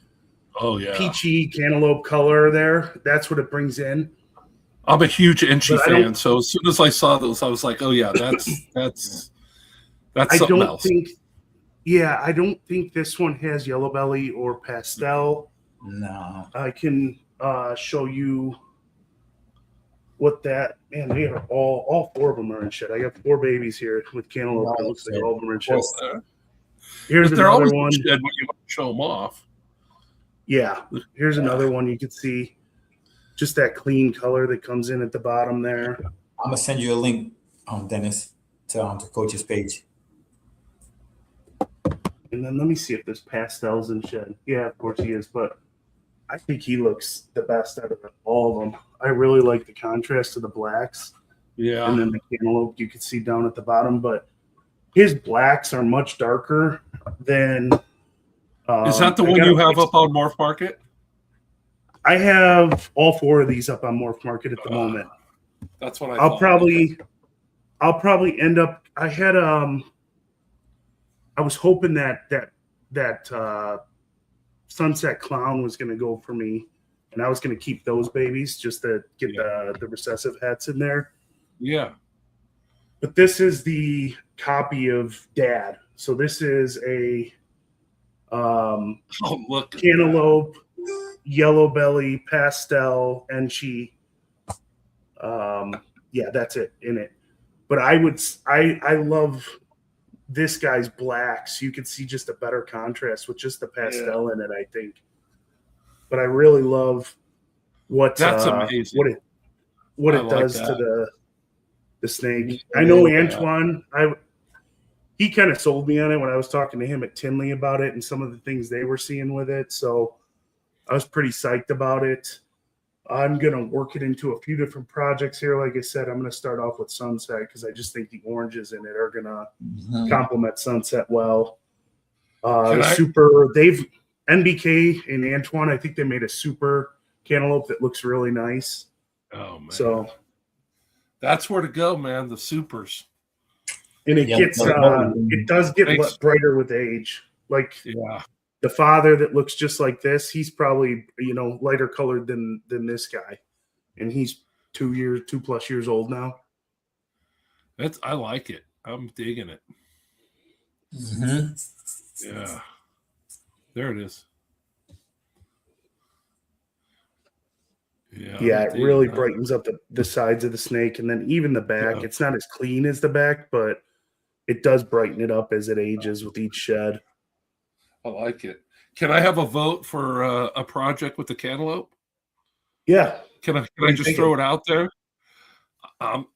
peachy cantaloupe color there. That's what it brings in. I'm a huge Enchi fan, so as soon as I saw those, I was like, "Oh yeah, that's something else." I don't think this one has yellow belly or pastel. No, I can show you what that. Man, they are all four of them are in shit. I got 4 babies here with cantaloupe. It looks like all of them are in shit. Here's another one. When you show them off. Yeah, here's another one. You can see just that clean color that comes in at the bottom there. I'm gonna send you a link, Dennis, to Coach's page. And then let me see if there's pastels and shit. Yeah, of course he is, but I think he looks the best out of all of them. I really like the contrast to the blacks. Yeah. And then the cantaloupe you can see down at the bottom, but his blacks are much darker than. Is that the one you have up on Morph Market? I have all 4 of these up on Morph Market at the moment. That's what I'll probably end up. I had I was hoping that Sunset Clown was going to go for me, and I was going to keep those babies just to get the recessive hats in there. Yeah. But this is the copy of Dad. So this is a cantaloupe, yellow belly, pastel, Enchi. That's it in it. But I love this guy's blacks. You can see just a better contrast with just the pastel in it, I think. But I really love that's amazing. What it does to the snake. I know Antoine. He kind of sold me on it when I was talking to him at Tinley about it and some of the things they were seeing with it. So I was pretty psyched about it. I'm going to work it into a few different projects here. Like I said, I'm going to start off with Sunset because I just think the oranges in it are going to complement Sunset well. NBK and Antoine, I think they made a super cantaloupe that looks really nice. Oh, man. So that's where to go, man, the supers. And it does get brighter with age. Like the father that looks just like this, he's probably, lighter colored than this guy. And he's 2+ years old now. I like it. I'm digging it. Mm-hmm. Yeah. There it is. Yeah, it really brightens up the sides of the snake and then even the back. Yeah. It's not as clean as the back, but it does brighten it up as it ages with each shed. I like it. Can I have a vote for a project with the cantaloupe? Yeah. Can I just throw it out there? I'm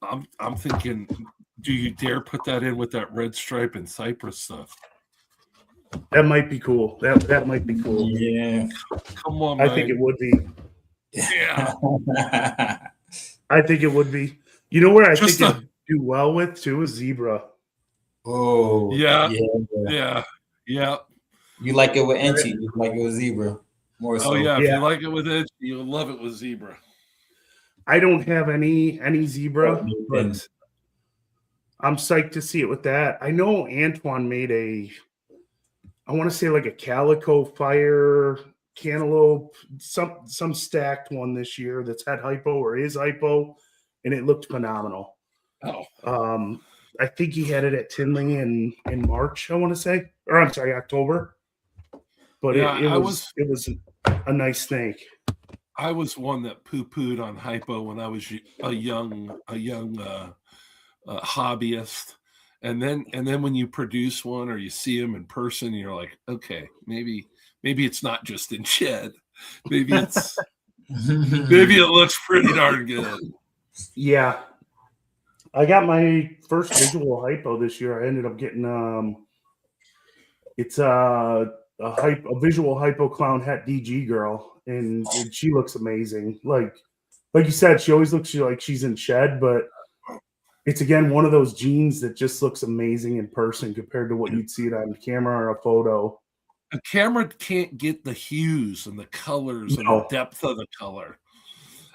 thinking, do you dare put that in with that red stripe and cypress stuff? That might be cool. That might be cool. Yeah. Come on, man. I think it would be. Yeah. I think it would be. You know where I think it would do well with too is zebra. Oh. Yeah. You like it with Enchi, you like it with zebra. More so. Oh yeah, if you like it with Enchi, you'll love it with zebra. I don't have any zebra, but I'm psyched to see it with that. I know Antoine made I want to say like a calico fire cantaloupe, some stacked one this year that's had hypo or is hypo, and it looked phenomenal. Oh, I think he had it at Tinley in March, I want to say, or I'm sorry, October. But yeah, it was a nice snake. I was one that poo-pooed on hypo when I was a young hobbyist, and then when you produce one or you see them in person, you're like, okay, maybe it's not just in shed, maybe it looks pretty darn good. Yeah, I got my first visual hypo this year. I ended up getting it's a visual hypo clown hat DG girl, and she looks amazing. Like you said, she always looks like she's in shed, but it's again one of those genes that just looks amazing in person compared to what you'd see it on camera or a photo. A camera can't get the hues and the colors and the depth of the color.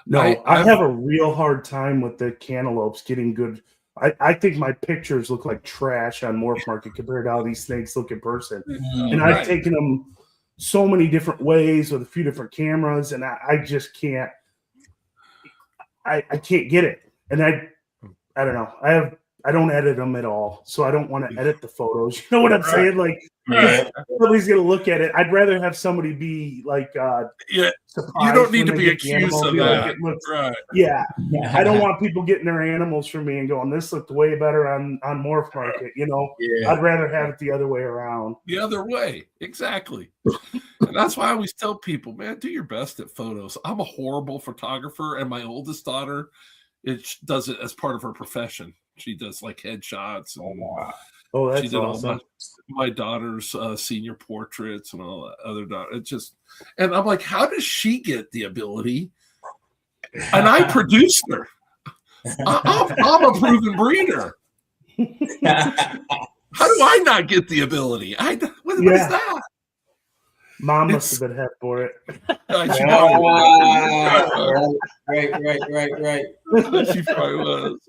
No, I have a real hard time with the cantaloupes getting good. I think my pictures look like trash on Morph Market compared to how these snakes look in person. And I've taken them so many different ways with a few different cameras, and I just can't. I can't get it, and I don't know. I don't edit them at all, so I don't want to edit the photos. You know what I'm saying? Like, somebody's gonna look at it. I'd rather have somebody be like, you don't need to be accused of that. Like, yeah, I don't want people getting their animals from me and going, "This looked way better on Morph Market." You know, I'd rather have it the other way around. The other way, exactly. And that's why I always tell people, man, do your best at photos. I'm a horrible photographer, and my oldest daughter, does it as part of her profession. She does like headshots. And that's she did awesome. all my daughter's senior portraits and all that other daughter. And I'm like, how does she get the ability? And I produced her. I'm a proven breeder. How do I not get the ability? What is that? Mom must have been hep for it. Right. She probably was.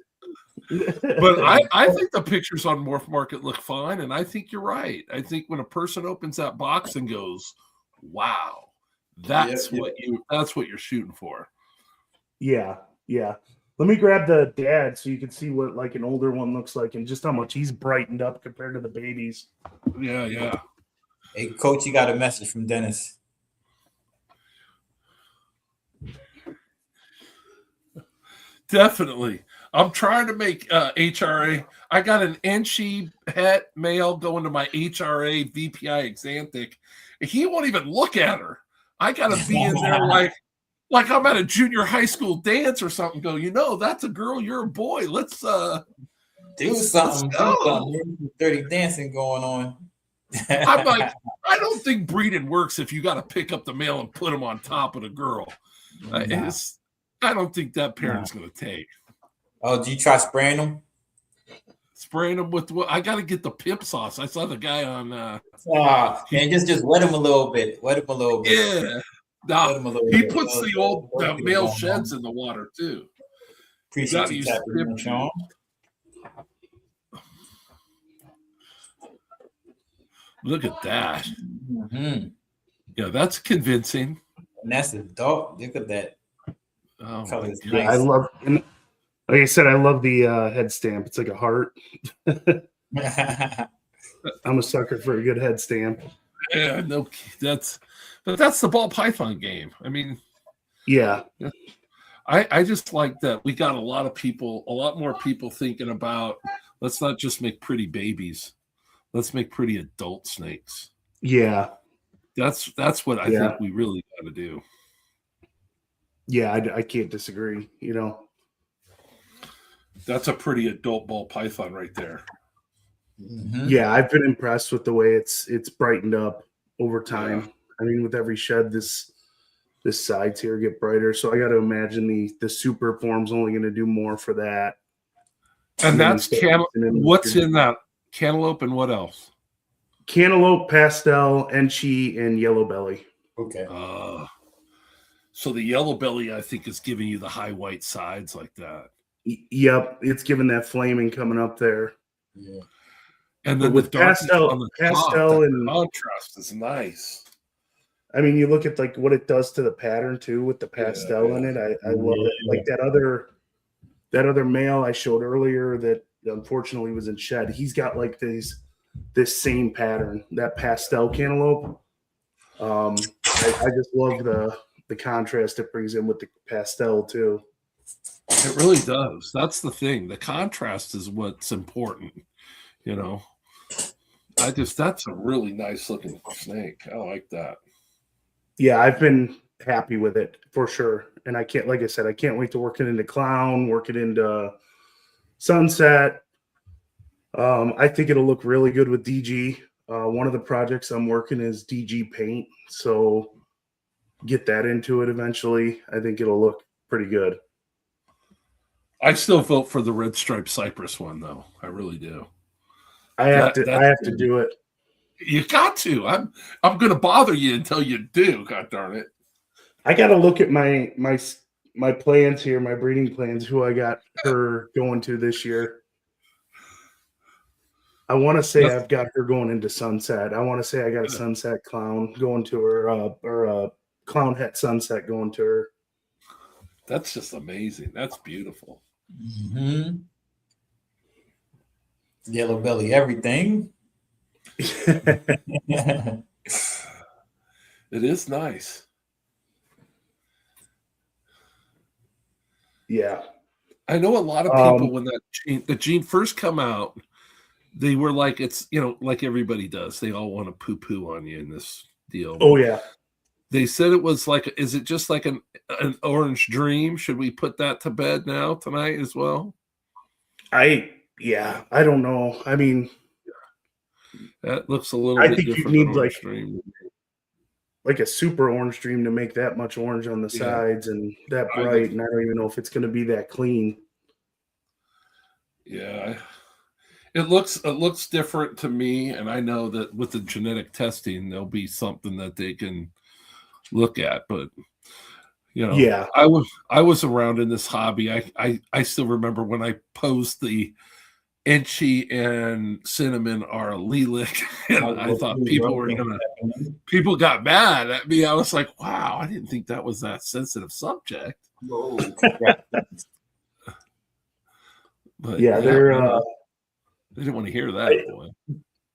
But I think the pictures on Morph Market look fine, and I think you're right. I think when a person opens that box and goes, "Wow, that's what you're shooting for." Yeah. Let me grab the dad so you can see what like an older one looks like and just how much he's brightened up compared to the babies. Yeah. Hey, Coach, you got a message from Dennis. Definitely. I'm trying to make HRA. I got an Enchi het male going to my HRA VPI Exanthic. He won't even look at her. I got to be in there like I'm at a junior high school dance or something. Go, that's a girl. You're a boy. Let's do something. Dirty dancing going on. I'm like, I don't think breeding works if you got to pick up the male and put him on top of the girl. I don't think that parent's going to take. Oh, do you try spraying them? Spraying them with what? I got to get the pimp sauce. I saw the guy on. And just wet him a little bit. Yeah. He puts the male sheds in the water too. Appreciate you tapping, Sean. Look at that. Mm-hmm. Yeah, that's convincing. And that's a dog. Look at that. Oh, color's yeah, nice. I love, and like I said, I love the head stamp. It's like a heart. I'm a sucker for a good head stamp. Yeah, no, that's the ball python game. I mean, yeah. I just like that we got a lot more people thinking about, let's not just make pretty babies. Let's make pretty adult snakes. Yeah. That's what I think we really got to do. Yeah, I can't disagree. That's a pretty adult ball python right there. Mm-hmm. Yeah, I've been impressed with the way it's brightened up over time. Yeah. I mean, with every shed, this sides here get brighter. So I got to imagine the super form's only going to do more for that. And that's what's in that? Cantaloupe and what else? Cantaloupe, pastel, Enchi, and yellow belly. Okay. So the yellow belly, I think, is giving you the high white sides like that. Yep, it's giving that flaming coming up there. Yeah. And But then with the darkness on the top, pastel that and contrast is nice. I mean, you look at like what it does to the pattern too with the pastel in it. I love it. Like that other male I showed earlier that unfortunately was in shed. He's got like this same pattern, that pastel cantaloupe. I just love the contrast it brings in with the pastel too. It really does. That's the thing. The contrast is what's important. You know, that's a really nice looking snake. I like that. Yeah, I've been happy with it for sure. And I can't, like I said, I can't wait to work it into clown, work it into sunset. I think it'll look really good with DG. One of the projects I'm working is DG paint. So get that into it eventually. I think it'll look pretty good. I still vote for the red striped cypress one though. I really do. I have to do it. You got to. I'm going to bother you until you do. God darn it! I got to look at my plans here, my breeding plans. Who I got her going to this year? I want to say I've got her going into sunset. I want to say I got a sunset clown going to her, or a clown het sunset going to her. That's just amazing. That's beautiful. Mm-hmm. Yellow belly, everything. It is nice. Yeah. I know a lot of people when the gene first come out, they were like, it's, like everybody does. They all want to poo-poo on you in this deal. Oh, yeah. They said it was like, is it just like an orange dream? Should we put that to bed now tonight as well? I don't know. I mean, that looks a little bit different. I think you need like a super orange dream to make that much orange on the sides and that bright. And I don't even know if it's going to be that clean. Yeah. It looks different to me. And I know that with the genetic testing, there'll be something that they can look at, but I was around in this hobby. I still remember when I posed the Inchy and Cinnamon are a lilac, and I thought people got mad at me. I was like, wow, I didn't think that was that sensitive subject. But yeah, they didn't want to hear that. Boy.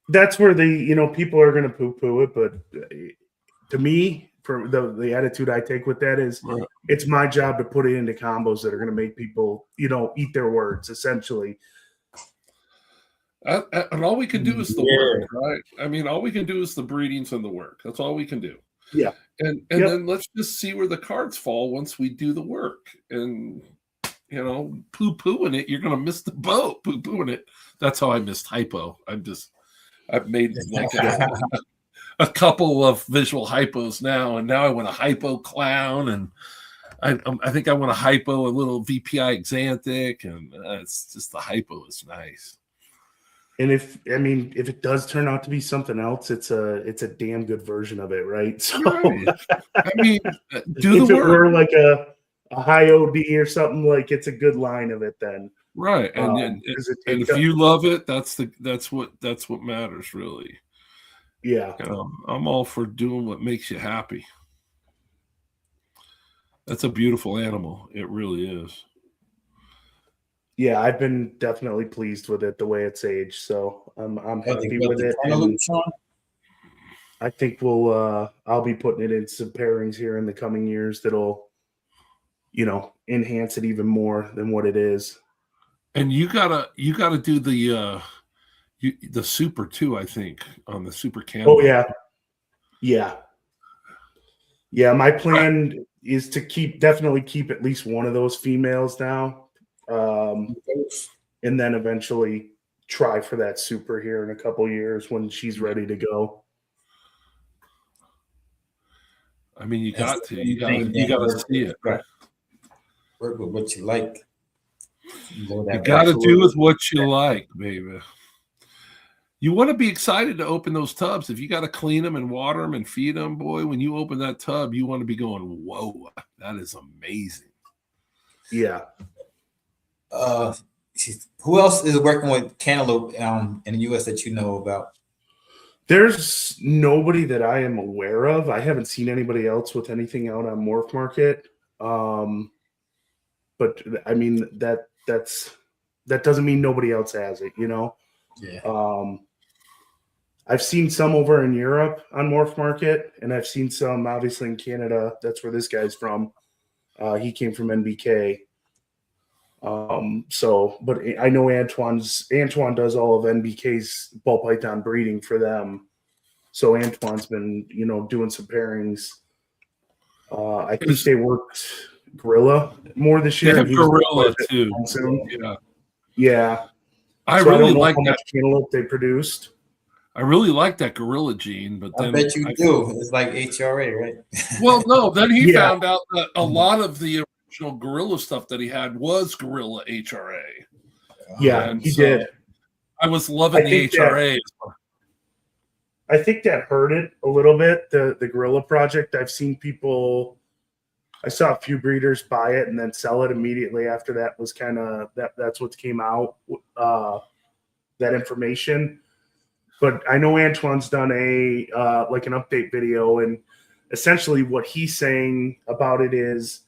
That's where people are going to poo-poo it, but to me, for the attitude I take with that is it's my job to put it into combos that are going to make people, eat their words, essentially. And all we can do is the work, right? I mean, all we can do is the breedings and the work. That's all we can do. Yeah. And then let's just see where the cards fall once we do the work. And, poo-pooing it, you're going to miss the boat, poo-pooing it. That's how I missed hypo. I've made like a couple of visual hypos now, and now I want a hypo clown, and I think I want a hypo, a little VPI Xanthic, and it's just the hypo is nice. And if it does turn out to be something else, it's a damn good version of it, right? So right. I mean, do the work. If it were like a high OD or something, like it's a good line of it then. Right. And if you love it, that's what matters really. Yeah. I'm all for doing what makes you happy. That's a beautiful animal. It really is. Yeah, I've been definitely pleased with it the way it's aged, so I'm happy with it. I think I'll be putting it in some pairings here in the coming years that'll, enhance it even more than what it is. And you gotta do the super too, I think, on the super camera. Oh yeah. My plan is to definitely keep at least one of those females now. And then eventually try for that super here in a couple years when she's ready to go. I mean, you got to see it. Right. Work with what you like. You got to do with what you like, baby. You want to be excited to open those tubs. If you got to clean them and water them and feed them, boy, when you open that tub, you want to be going, whoa, that is amazing. Yeah. Who else is working with cantaloupe in the U.S. that you know about? There's nobody that I am aware of. I haven't seen anybody else with anything out on Morph Market. But I mean that doesn't mean nobody else has it, you know. Yeah. I've seen some over in Europe on Morph Market, and I've seen some obviously in Canada. That's where this guy's from. He came from NBK. But I know Antoine does all of NBK's ball python breeding for them. So Antoine's been, doing some pairings. I think they worked Gorilla more this year. They have Gorilla too. Yeah. I don't really know like how that. much cantaloupe they produced. I really like that Gorilla gene, but then I bet you do. It's like HRA, right? Well, no. Then he found out that a lot of the original Gorilla stuff that he had was Gorilla HRA. Yeah, and he did. I was loving the HRA. I think that hurt it a little bit. The Gorilla project. I saw a few breeders buy it and then sell it immediately after that was kind of that's what came out, that information. But I know Antoine's done an update video, and essentially what he's saying about it is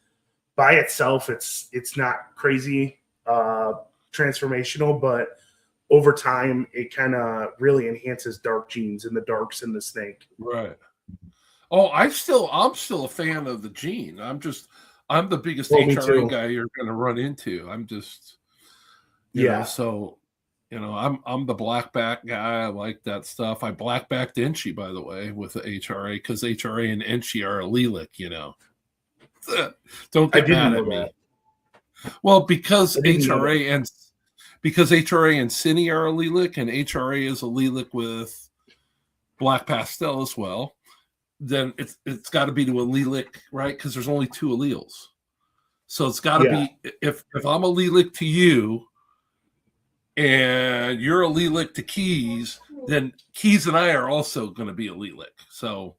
by itself, it's not crazy transformational, but over time, it kind of really enhances dark genes and the darks in the snake. Right. Oh, I'm still a fan of the gene. I'm the biggest HRA guy you're going to run into. I'm just, you know, so, I'm the blackback guy. I like that stuff. I blackbacked Enchi, by the way, with the HRA because HRA and Enchi are allelic, Don't get mad at me. Well, because HRA and Cine are allelic and HRA is allelic with black pastel as well, then it's got to be to allelic, right? Because there's only two alleles. So it's got to be, if I'm allelic to you and you're allelic to Keys, then Keys and I are also going to be allelic. So,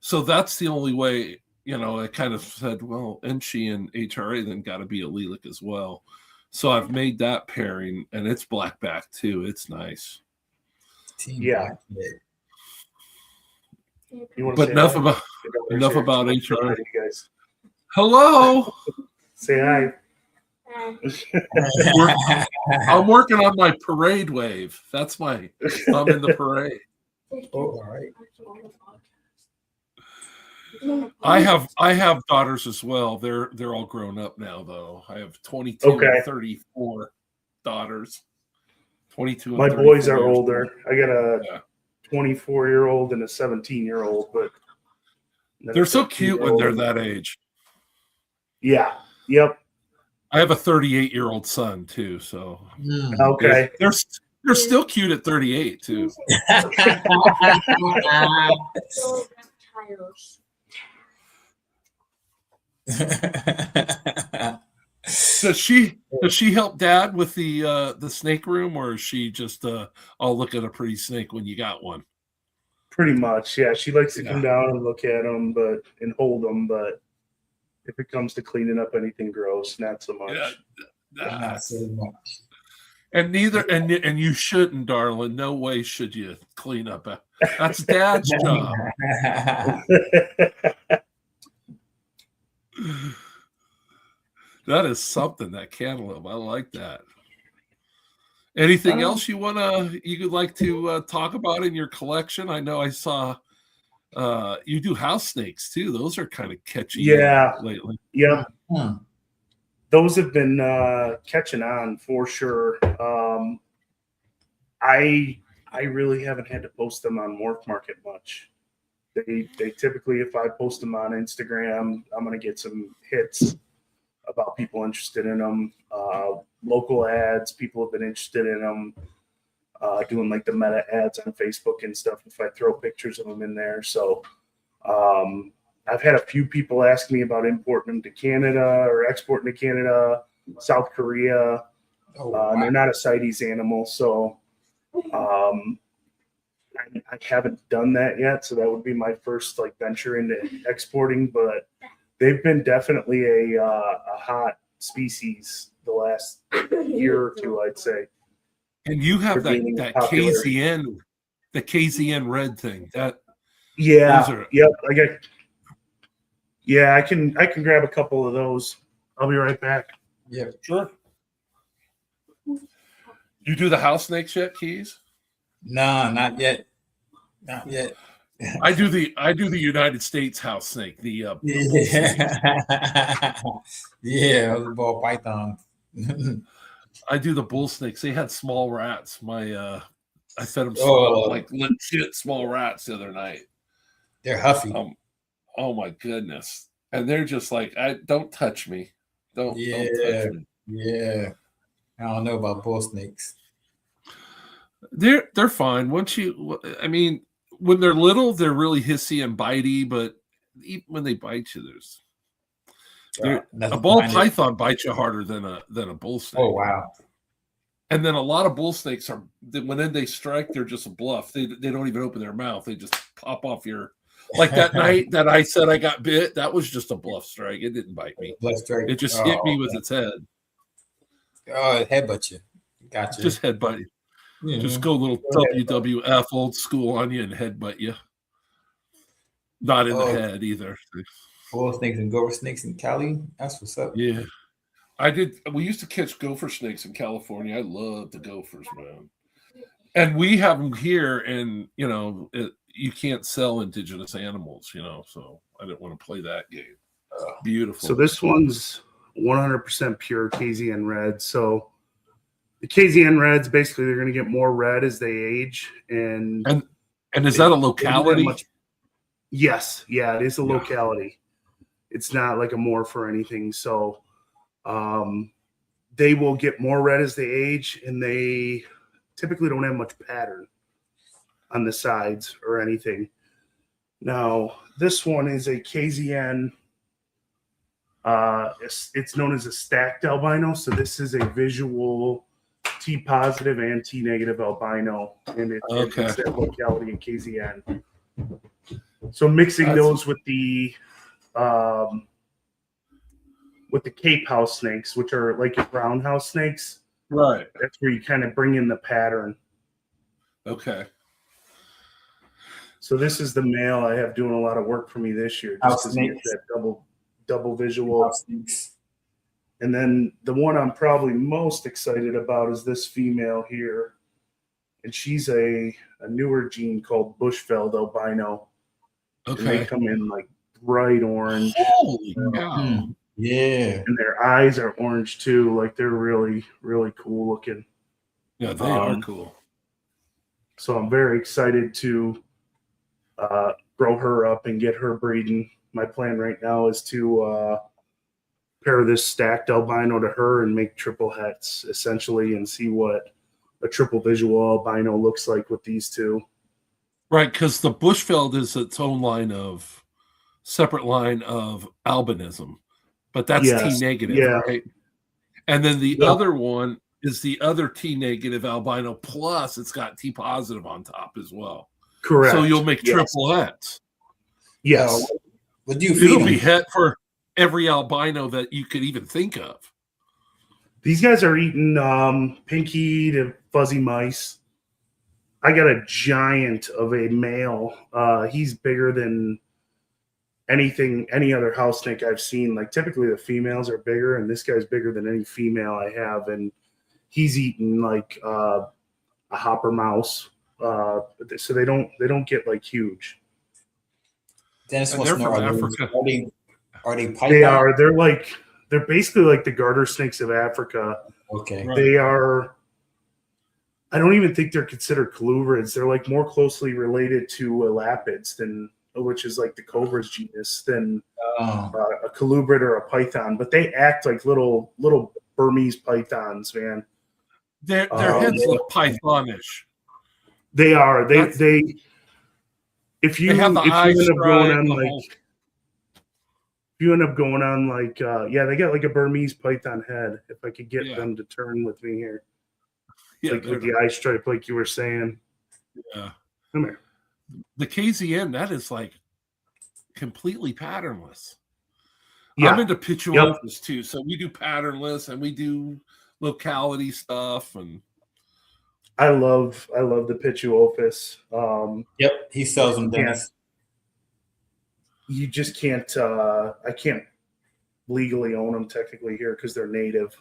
so that's the only way, I kind of said, well, Enchi and HRA then got to be allelic as well. So I've made that pairing, and it's blackback too. It's nice. But enough about HRA. Hello. Say hi. I'm working on my parade wave. I'm in the parade. All right. I have daughters as well. They're all grown up now, though. I have 22 and 34 daughters. 22. My boys are older. I got a 24-year-old and a 17-year-old, but they're so cute when they're that age. Yeah. Yep. I have a 38-year-old son too, so okay. They're still cute at 38 too. Does she help Dad with the snake room, or is she just I'll look at a pretty snake when you got one? Pretty much, yeah. She likes to come down and look at them, and hold them, but if it comes to cleaning up anything gross, not so much. Not so much. And and you shouldn't, darling. No way should you clean up. That's Dad's job. That is something, that cantaloupe. I like that. Anything else you would like to talk about in your collection? I know I saw you do house snakes too. Those are kind of catchy lately. Yeah. Those have been catching on for sure. I really haven't had to post them on Morph Market much. They typically, if I post them on Instagram, I'm going to get some hits about people interested in them. Local ads, people have been interested in them. Doing like the meta ads on Facebook and stuff if I throw pictures of them in there. So I've had a few people ask me about importing them to Canada or exporting to Canada, South Korea. And they're not a CITES animal, so I haven't done that yet. So that would be my first venture into exporting, but they've been definitely a hot species the last year or two, I'd say. And you have For gaining that popularity. KZN, the KZN red thing. That Yeah. those are, Yep. I can grab a couple of those. I'll be right back. Yeah. sure. You do the house snakes yet, Keys? No, not yet. Not yet. I do the United States house snake. The Yeah. Yeah, the ball python. I do the bull snakes. They had small rats. I fed them Oh. like legit small rats the other night. They're huffy. Oh my goodness! And they're just like, don't touch me. Don't touch me. Yeah. I don't know about bull snakes. They're fine. I mean, when they're little, they're really hissy and bitey, but even when they bite you, a ball python bites you harder than a bull snake. Oh wow! And then a lot of bull snakes when they strike, they're just a bluff. They don't even open their mouth. They just pop off your. Like that night that I said I got bit, that was just a bluff strike. It didn't bite me. Bluff strike. It just hit me with its head. Oh, it headbutt you. Gotcha. Just headbutt you. Yeah. Just go a little WWF old school on you and headbutt you. Not in the head either. Bull snakes and gopher snakes in Cali. That's what's up. Yeah. We used to catch gopher snakes in California. I love the gophers, man. And we have them here, and you can't sell indigenous animals, so I didn't want to play that game. Beautiful. So this one's 100% pure KZN red. So the KZN reds, basically, they're going to get more red as they age. And is that a locality? Yes. Yeah, it is a locality. It's not like a morph or anything. So they will get more red as they age, and they typically don't have much pattern on the sides or anything. Now, this one is a KZN. It's known as a stacked albino. So this is a visual T positive and T negative albino, and it's that locality in KZN. So mixing those with the Cape house snakes, which are like your brown house snakes, right? That's where you kind of bring in the pattern. Okay. So this is the male I have doing a lot of work for me this year, just to get that double visual. And then the one I'm probably most excited about is this female here, and she's a newer gene called Bushveld albino. Okay. And they come in like bright orange. Holy cow! Yeah. And their eyes are orange too. Like they're really, really cool looking. Yeah, they are cool. So I'm very excited to grow her up and get her breeding. My plan right now is to pair this stacked albino to her and make triple hets essentially, and see what a triple visual albino looks like with these two. Right, because the Bushveld is its own separate line of albinism, but that's T negative, right? And then the other one is the other T negative albino, plus it's got T positive on top as well. Correct. So you'll make triple hets. Yes. What do you feed It'll be het for every albino that you could even think of. These guys are eating pinky to fuzzy mice. I got a giant of a male. He's bigger than any other house snake I've seen. Like typically the females are bigger, and this guy's bigger than any female I have, and he's eating like a hopper mouse. So they don't get like huge. Dennis wants to know, are they python? They are. They're basically like the garter snakes of Africa. Okay. Right. They are. I don't even think they're considered colubrid. They're like more closely related to elapids which is like the cobra's genus, than a colubrid or a python. But they act like little Burmese pythons, man. Their heads look pythonish. They are. If you end up going on like they got like a Burmese python head. If I could get them to turn with me here. Like with the eye stripe, like you were saying. Yeah. Come here. The KZN, that is like completely patternless. Yeah. I'm into pituotas too. So we do patternless and we do locality stuff. And I love the Pituophis. Yep, he sells them, Dennis. You just can't. I can't legally own them technically here because they're native.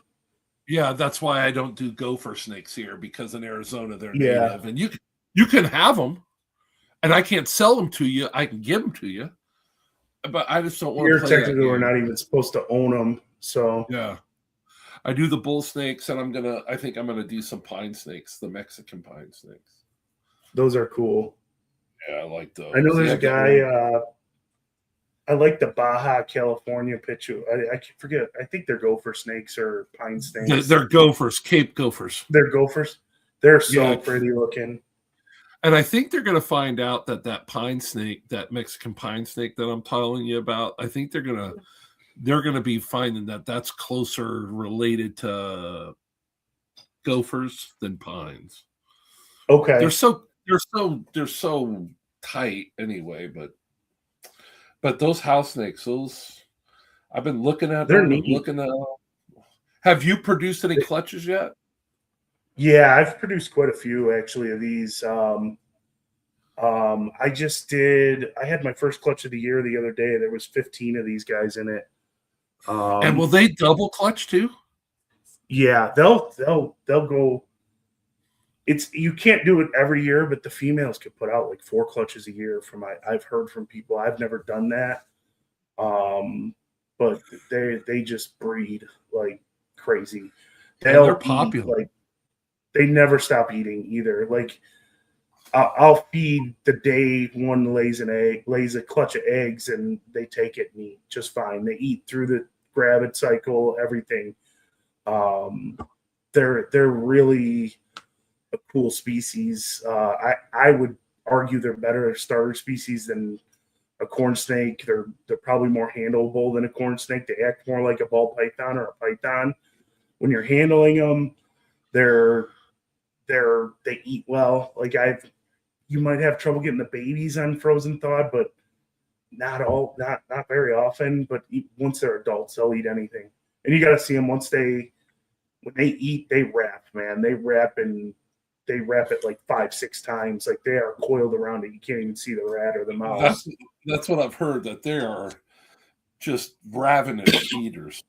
yeah, that's why I don't do gopher snakes here, because in Arizona they're Yeah. native, and you can have them, and I can't sell them to you. I can give them to you, but I just don't want Here to play technically that we're game. not even supposed to own them. So Yeah, I do the bull snakes, and I think I'm gonna do some pine snakes, the Mexican pine snakes. those are cool. Yeah, I like those. I know there's Yeah, a guy. I like the Baja California Pichu. I forget. I think they're gopher snakes or pine snakes. they're gophers, Cape gophers. They're gophers. They're so Yeah. pretty looking. And I think they're going to find out that pine snake, that Mexican pine snake that I'm telling you about, I think they're going to be finding that that's closer related to gophers than pines. Okay. They're so tight anyway, but those house snakes, I've been looking at They're them, neat. looking at them. Have you produced any clutches yet? Yeah, I've produced quite a few actually of these. I just did. I had my first clutch of the year the other day. There was 15 of these guys in it. And will they double clutch too? Yeah, they'll go. You can't do it every year, but the females could put out like 4 clutches a year. I've heard from people. I've never done that. But they just breed like crazy. They're popular. Like they never stop eating either. Like I'll feed the day one lays a clutch of eggs, and they take it and eat just fine. They eat through the gravid cycle, everything. They're really a cool species. I would argue they're better starter species than a corn snake. They're probably more handleable than a corn snake. They act more like a ball python or a python. When you're handling them, they eat well. Like you might have trouble getting the babies on frozen thawed, but not very often. But once they're adults, they'll eat anything. And you got to see them when they eat, they wrap, man. They wrap it like 5-6 times. Like they are coiled around it. You can't even see the rat or the mouse. That's what I've heard, that they are just ravenous eaters.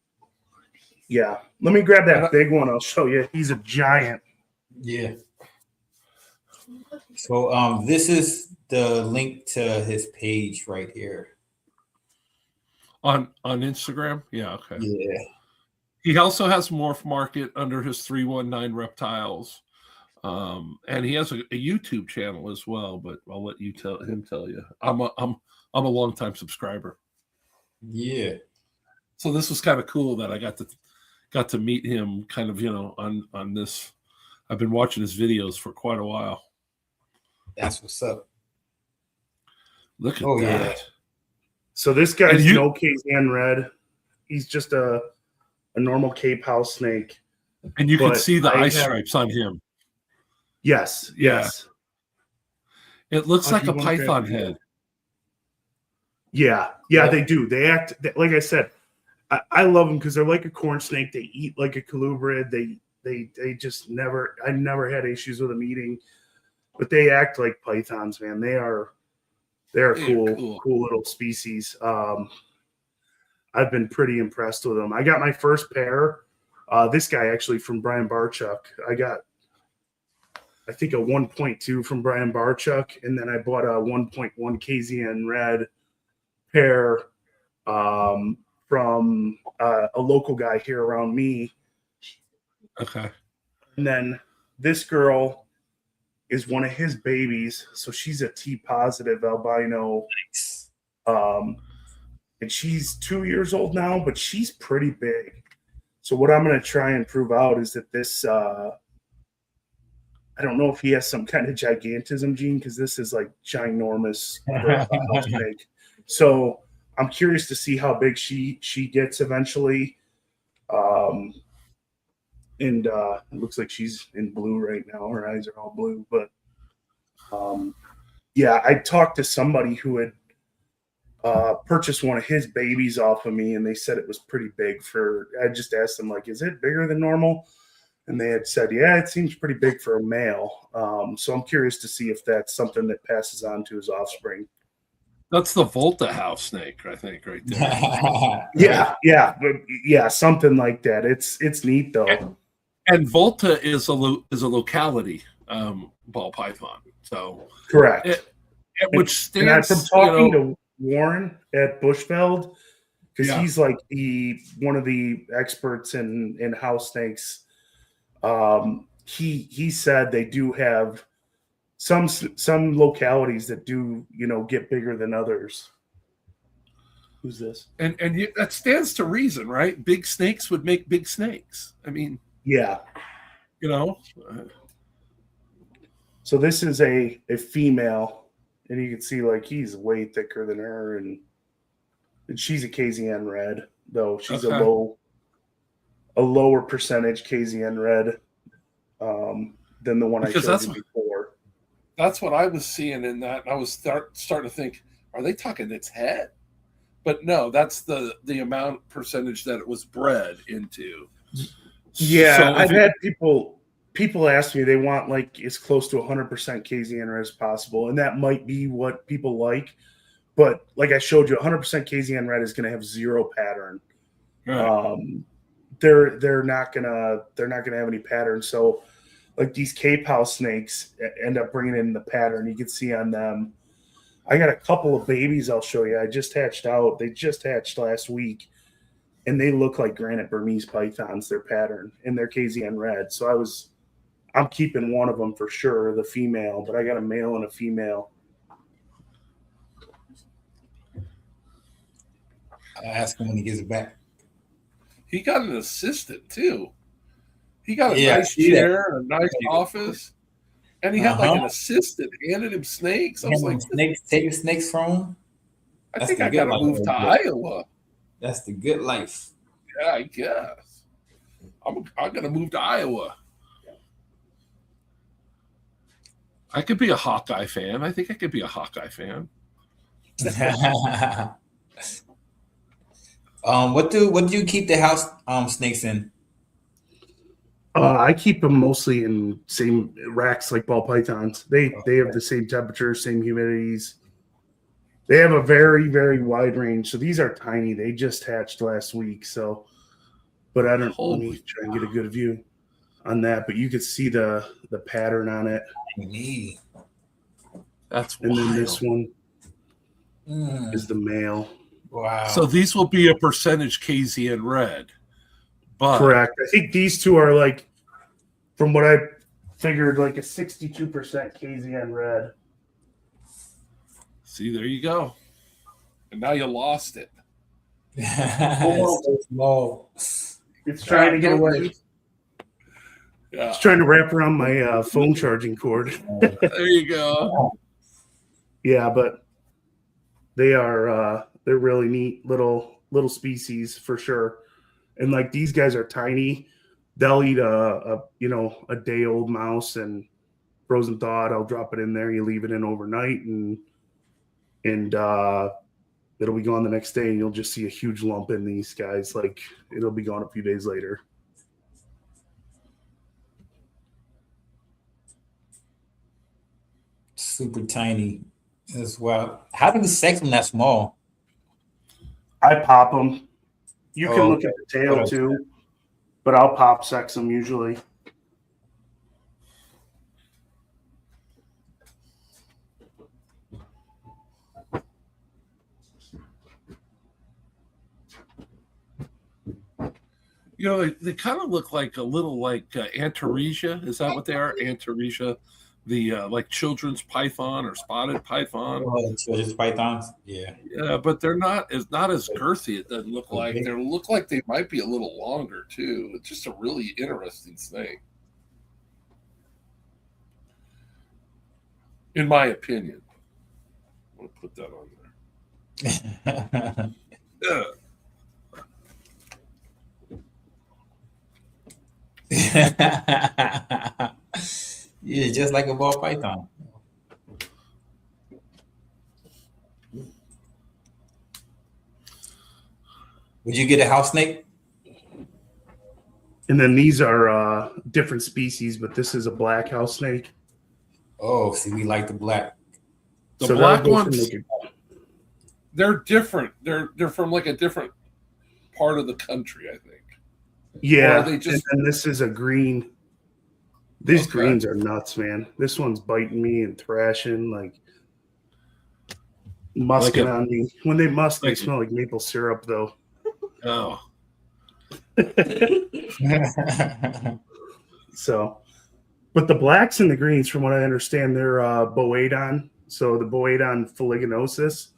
Yeah. Let me grab that big one. I'll show you. He's a giant. Yeah. So this is the link to his page right here. On Instagram? Yeah, okay. Yeah. He also has Morph Market under his 319 Reptiles. And he has a YouTube channel as well, but I'll let him tell you. I'm a longtime subscriber. Yeah. So this was kind of cool that I got to meet him kind of, on this. I've been watching his videos for quite a while. That's what's up. Look at that. Yeah. So this guy's no KZN red. He's just a normal Cape house snake. And you can see the eye stripes on him. Yes. It looks like a python head. Yeah, they do. They act like I said. I love them because they're like a corn snake. They eat like a colubrid. They just never. I never had issues with them eating, but they act like pythons, man. They're cool little species. I've been pretty impressed with them. I got my first pair. This guy actually from Brian Barchuk. I got, I think, a 1.2 from Brian Barchuk, and then I bought a 1.1 KZN red pair from a local guy here around me. Okay. And then this girl is one of his babies, so she's a T positive albino. And she's 2 years old now, but she's pretty big. So what I'm going to try and prove out is that this, I don't know if he has some kind of gigantism gene, because this is like ginormous. So I'm curious to see how big she gets eventually. And it looks like she's in blue right now. Her eyes are all blue. But yeah, I talked to somebody who had purchased one of his babies off of me, and they said it was pretty big. I just asked them, like, is it bigger than normal? And they had said, yeah, it seems pretty big for a male. So I'm curious to see if that's something that passes on to his offspring. That's the Volta house snake, I think, right there. Yeah, something like that. It's neat though. And Volta is a locality ball python. So Correct. Which stands from talking to Warren at Bushveld, because he's like one of the experts in house snakes. He said they do have some localities that do get bigger than others. Who's this? And that stands to reason, right? Big snakes would make big snakes. I mean, yeah, So this is a female, and you can see like he's way thicker than her, and she's a KZN red, though she's a lower percentage KZN red than the one I showed you before. That's what I was seeing in that. I was starting to think, are they talking its head? But no, that's the amount percentage that it was bred into. Yeah, so I've had people ask me, they want like as close to 100% KZN red as possible, and that might be what people like. But like I showed you, 100% KZN red is going to have zero pattern. Right. They're not gonna have any pattern. So like these Cape House snakes end up bringing in the pattern. You can see on them. I got a couple of babies I'll show you. I just hatched out. They just hatched last week, and they look like granite Burmese pythons. Their pattern and their KZN red. So I'm keeping one of them for sure, the female. But I got a male and a female. I'll ask him when he gets it back. He got an assistant too. He got a nice chair, a nice office, and he had like an assistant handed him snakes. I was like, snakes, taking snakes from him. I think I got to move to Iowa. That's the good life. Yeah, I guess. I'm gonna move to Iowa. I could be a Hawkeye fan. I think I could be a Hawkeye fan. What do you keep the house snakes in? I keep them mostly in same racks like ball pythons. They have the same temperature, same humidities. They have a very, very wide range. So these are tiny. They just hatched last week. So, but I don't. Let me try and get a good view on that. But you could see the pattern on it. That's and wild. Then this one is the male. Wow. So these will be a percentage KZN red. But correct. I think these two are like, from what I figured, like a 62% KZN red. See, there you go. And now you lost it. It's trying to get away. Yeah. It's trying to wrap around my phone charging cord. There you go. Yeah, but they are they're really neat little species for sure. And like these guys are tiny. They'll eat a day old mouse and frozen thawed. I'll drop it in there. You leave it in overnight, and it'll be gone the next day. And you'll just see a huge lump in these guys. Like it'll be gone a few days later. Super tiny as well. How do you sex them that small? I pop them. You can look at the tail too, but I'll pop sex them usually. They kind of look like a little like Antaresia. Is that what they are? Antaresia, the like children's python or spotted python. Children's pythons, yeah. Yeah, but they're not as girthy. It doesn't look like. They look like they might be a little longer too. It's just a really interesting snake, in my opinion. I'm gonna put that on there. Yeah. Yeah, just like a ball python. Would you get a house snake? And then these are different species, but this is a black house snake. Oh, see, we like the black. The So black that'll go from ones, like they're different. They're from like a different part of the country, I think. yeah, Or are they just and then this is a green. These Okay. greens are nuts, man. This one's biting me and thrashing, like musking on me. When they musk, they smell like maple syrup, though. Oh, So, but the blacks and the greens, from what I understand, they're Boedon. So the Boedon fuliginosus,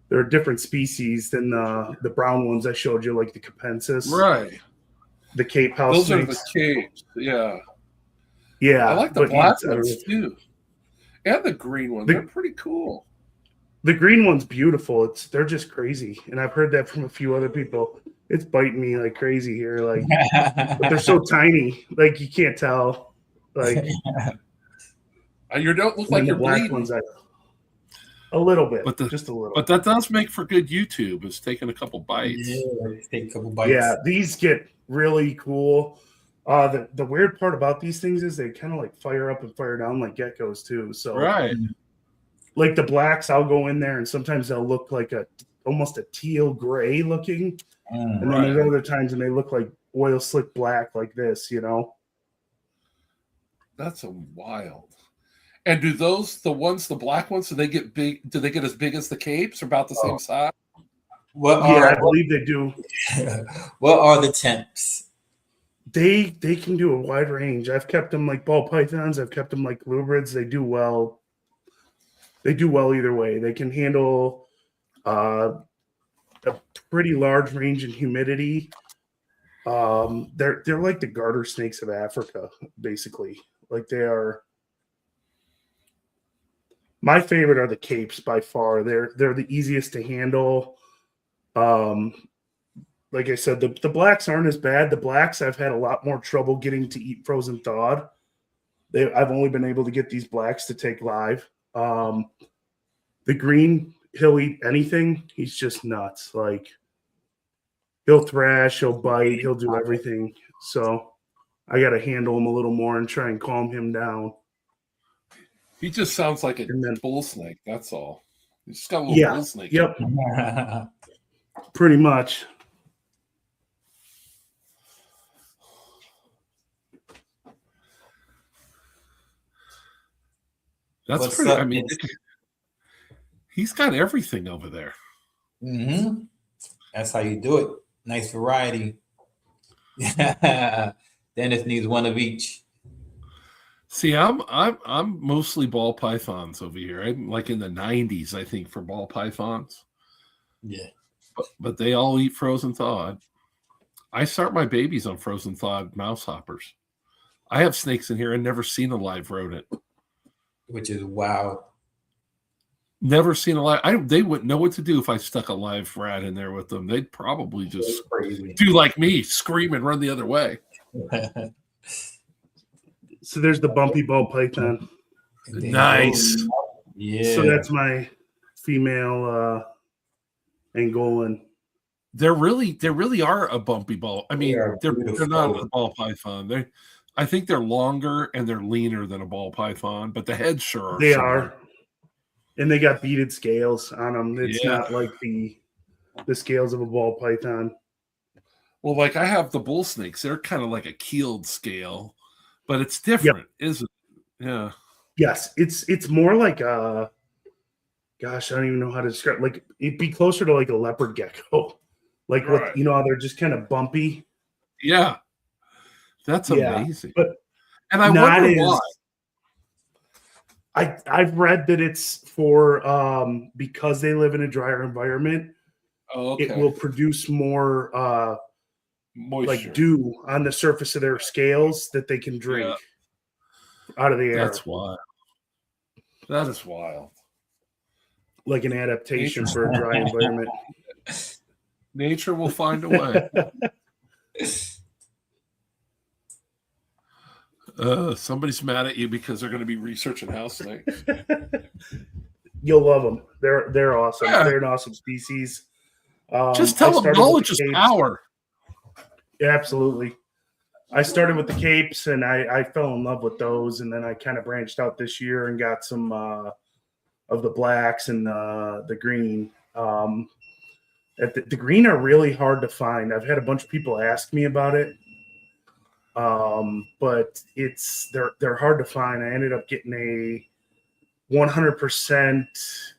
they're a different species than the brown ones I showed you, like the Capensis, right. the Cape House Those snakes. are the capes. Yeah. Yeah, I like the but black it's, ones too. And the green ones. They're pretty cool. the green one's beautiful. They're just crazy, and I've heard that from a few other people. It's biting me like crazy here, like, but they're so tiny, like you can't tell. Like You don't look and like the you're black bleeding. ones, a little bit, But just a little. But that does make for good YouTube. Is taking a couple bites. Yeah, take a couple bites. Yeah, these get really cool. The weird part about these things is they kind of like fire up and fire down like geckos too. So Right. like the blacks, I'll go in there and sometimes they'll look like almost a teal gray looking. And then Right. there's other times when they look like oil slick black like this, you know? That's a wild. And do the black ones, do they get big? Do they get as big as the capes or about the same size? I believe they do. What are the temps? They can do a wide range. I've kept them like ball pythons. I've kept them like lubrids. They do well. They do well either way. They can handle a pretty large range in humidity. They're like the garter snakes of Africa, basically. Like they are. My favorite are the capes by far. They're the easiest to handle. Like I said, the blacks aren't as bad. The blacks I've had a lot more trouble getting to eat frozen thawed. I've only been able to get these blacks to take live. The green, he'll eat anything. He's just nuts. Like he'll thrash, he'll bite, he'll do everything. So I got to handle him a little more and try and calm him down. He just sounds like a bull snake. That's all. He's just got a little Yeah. bull snake. Yep. Pretty much. That's What's pretty. up, I mean, Vince? he's got everything over there. Mm-hmm. That's how you do it. Nice variety. Dennis needs one of each. See, I'm mostly ball pythons over here. I'm like in the 90s, I think, for ball pythons. Yeah. But they all eat frozen thawed. I start my babies on frozen thawed mouse hoppers. I have snakes in here and never seen a live rodent. Which is wow. Never seen a live. They wouldn't know what to do if I stuck a live rat in there with them. They'd probably just do like me, scream and run the other way. So there's the bumpy ball python. Nice. Yeah. So that's my female Angolan. They really are a bumpy ball. I mean, they're not a ball python. I think they're longer and they're leaner than a ball python, but the heads sure are. They similar. are. And they got beaded scales on them. It's not like the scales of a ball python. Well, like I have the bull snakes. They're kind of like a keeled scale, but it's different, isn't it? Yeah. Yes, it's more like a. Gosh, I don't even know how to describe. Like it'd be closer to like a leopard gecko, like what how they're just kind of bumpy. Yeah, that's amazing. But and I wonder why. I've read that it's for because they live in a drier environment. It will produce more moisture, like dew on the surface of their scales that they can drink out of the air. That's wild. That is wild. Like an adaptation for a dry environment. Nature will find a way. Somebody's mad at you because they're going to be researching house snakes. You'll love them. They're awesome. Yeah. They're an awesome species. Just tell them knowledge is power. Yeah, absolutely. I started with the capes, and I fell in love with those, and then I kind of branched out this year and got some of the blacks and the green. The green are really hard to find. I've had a bunch of people ask me about it, but they're hard to find. I ended up getting a 100%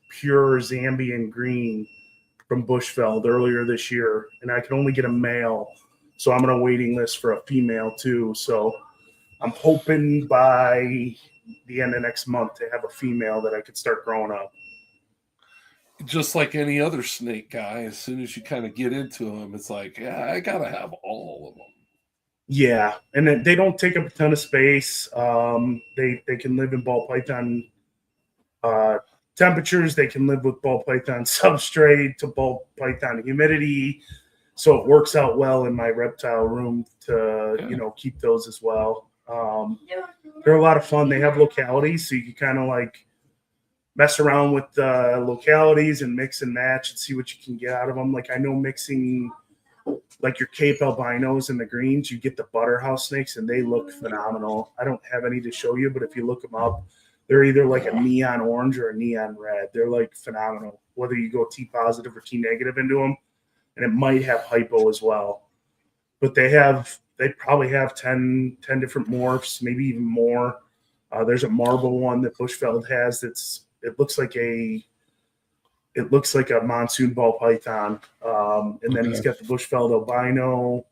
pure Zambian green from Bushveld earlier this year, and I could only get a male. So I'm on a waiting list for a female too. So I'm hoping by the end of next month to have a female that I could start growing up. Just like any other snake guy, as soon as you kind of get into them, it's like, yeah, I got to have all of them. Yeah, and then they don't take up a ton of space. They can live in ball python temperatures. They can live with ball python substrate to ball python humidity. So it works out well in my reptile room to, keep those as well. They're a lot of fun. They have localities, so you can kind of like mess around with the localities and mix and match and see what you can get out of them. Like I know mixing like your Cape albinos and the greens, you get the butterhouse snakes and they look phenomenal. I don't have any to show you, but if you look them up, they're either like a neon orange or a neon red. They're like phenomenal, whether you go T positive or T negative into them. And it might have hypo as well, but they probably have 10 different morphs, maybe even more. There's a marble one that Bushveld has. It looks like a monsoon ball python. And then he's got the Bushveld albino.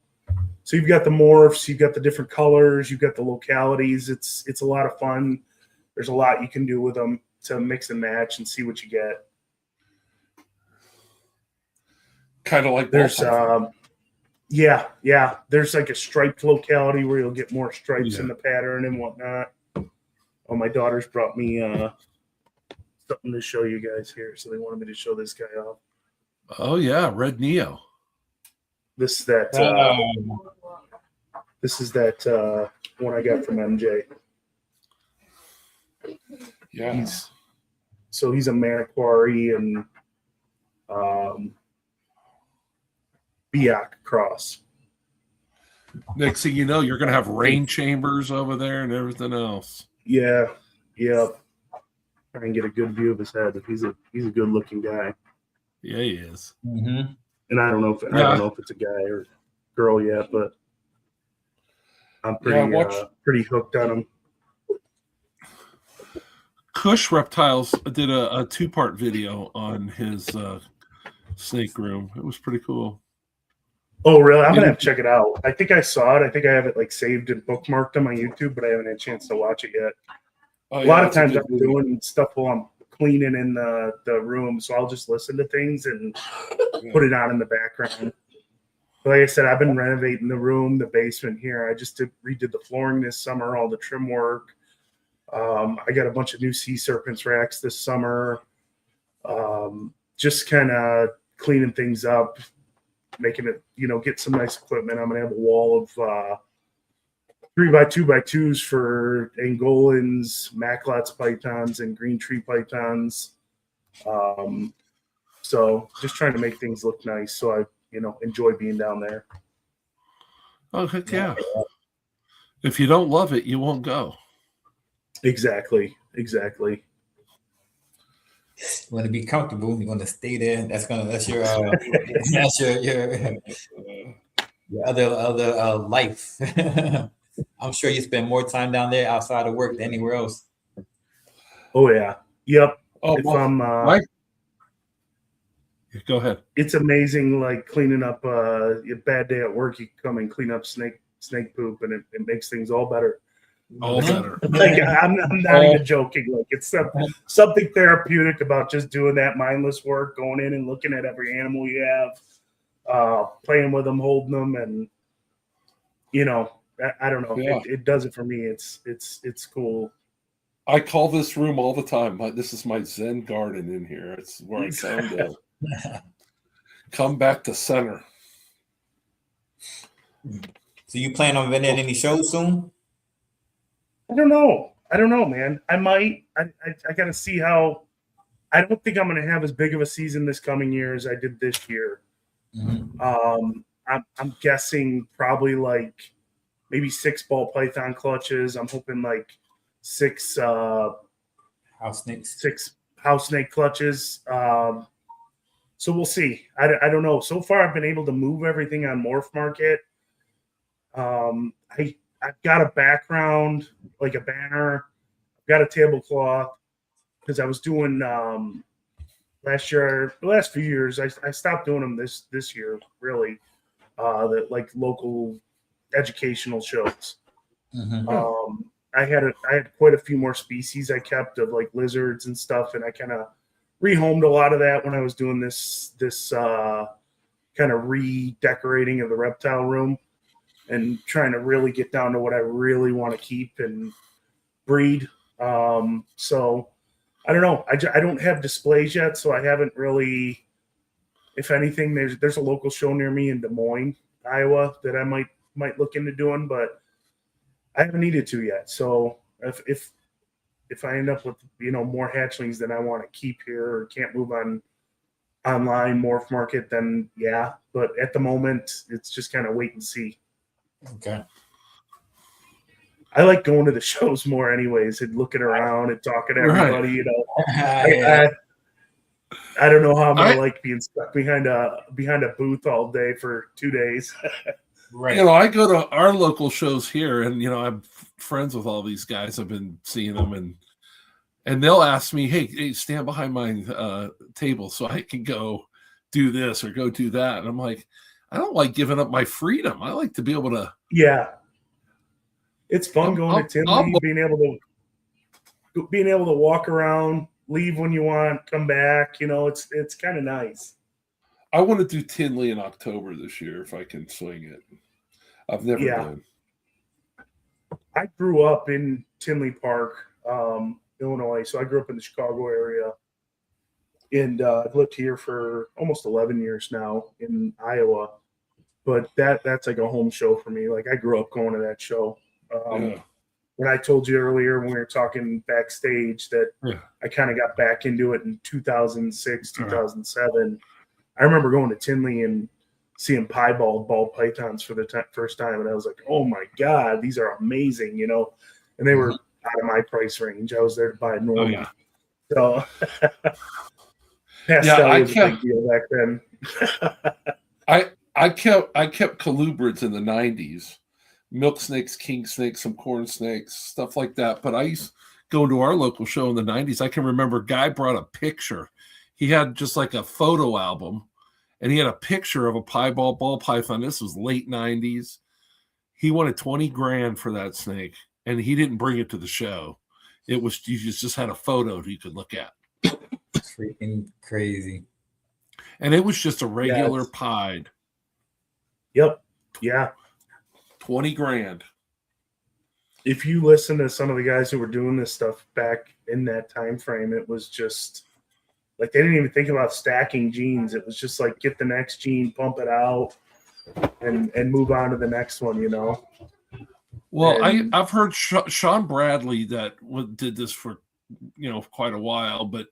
So you've got the morphs, you've got the different colors, you've got the localities. It's a lot of fun. There's a lot you can do with them to mix and match and see what you get. Kind of like there's there's like a striped locality where you'll get more stripes in the pattern and whatnot. Oh, my daughters brought me something to show you guys here, so they wanted me to show this guy off. Oh yeah, Red Neo. This is that one I got from MJ. Yeah, he's a Maniquari and Biak cross. Next thing you know, you're going to have rain chambers over there and everything else. Yeah. Try and get a good view of his head. He's a good looking guy. Yeah, he is. Mm-hmm. And I don't know if it's a guy or girl yet, but I'm pretty hooked on him. Kush Reptiles did a 2-part video on his snake room. It was pretty cool. Oh, really? I'm gonna have to check it out. I think I saw it. I think I have it like saved and bookmarked on my YouTube, but I haven't had a chance to watch it yet. A lot of times I'm doing stuff while I'm cleaning in the room, so I'll just listen to things and put it on in the background. But like I said, I've been renovating the room, the basement here. I just redid the flooring this summer, all the trim work. I got a bunch of new sea serpents racks this summer. Just kind of cleaning things up, making it, get some nice equipment. I'm going to have a wall of 3x2x2s for Angolans, Maclots pythons, and green tree pythons. So just trying to make things look nice. So I, enjoy being down there. Oh, heck yeah. If you don't love it, you won't go. Exactly. You want to be comfortable. You want to stay there. That's your your other life. I'm sure you spend more time down there outside of work than anywhere else. Oh yeah. Yep. Oh, go ahead. It's amazing. Like cleaning up a bad day at work, you come and clean up snake poop, and it makes things all better. All better. Like I'm not even joking. Like it's something therapeutic about just doing that mindless work, going in and looking at every animal you have, playing with them, holding them, and I don't know. Yeah. It does it for me. It's cool. I call this room all the time. This is my Zen garden in here. It's where I come to come back to center. So you plan on vending any shows soon? I don't know, man. I might. I got to see how. I don't think I'm going to have as big of a season this coming year as I did this year. Mm-hmm. I'm guessing probably like maybe 6 ball python clutches. I'm hoping like 6 House snakes. 6 house snake clutches. So we'll see. I don't know. So far, I've been able to move everything on Morph Market. I've got a background, like a banner. I've got a tablecloth because I was doing last few years. I stopped doing them this year, really. That like local educational shows. Mm-hmm. I had quite a few more species I kept of like lizards and stuff, and I kind of rehomed a lot of that when I was doing this kind of redecorating of the reptile room and trying to really get down to what I really want to keep and breed. So I don't know. I don't have displays yet, so I haven't really. If anything, there's a local show near me in Des Moines, Iowa, that I might look into doing, but I haven't needed to yet. So if I end up with more hatchlings than I want to keep here or can't move on online Morph Market, then yeah. But at the moment, it's just kind of wait and see. Okay. I like going to the shows more, anyways, and looking around and talking to everybody. Yeah. I don't know how I'm gonna like being stuck behind a booth all day for 2 days. Right. I go to our local shows here, and I'm friends with all these guys. I've been seeing them, and they'll ask me, "Hey, stand behind my table so I can go do this or go do that." And I'm like, I don't like giving up my freedom. I like to be able to. Yeah, it's fun going to Tinley, being able to walk around, leave when you want, come back. It's kind of nice. I want to do Tinley in October this year if I can swing it. I've never been. I grew up in Tinley Park, Illinois. So I grew up in the Chicago area. And I've lived here for almost 11 years now in Iowa. But that's like a home show for me. Like I grew up going to that show. When I told you earlier when we were talking backstage that I kind of got back into it in 2006, 2007. I remember going to Tinley and seeing piebald ball pythons for the first time, and I was like, "Oh my god, these are amazing!" And they were out of my price range. I was there to buy normal, so pastel was a big deal back then. I kept colubrids in the 90s, milk snakes, king snakes, some corn snakes, stuff like that. But I used to go to our local show in the 90s. I can remember a guy brought a picture. He had just like a photo album, and he had a picture of a piebald ball python. This was late 90s. He wanted $20,000 for that snake, and he didn't bring it to the show. It was you just had a photo you could look at. Freaking crazy. And it was just a regular pied. Yep. Yeah. $20,000. If you listen to some of the guys who were doing this stuff back in that time frame, it was just like they didn't even think about stacking genes. It was just like get the next gene, pump it out, and move on to the next one. Well, I've heard Sean Bradley that did this for quite a while, but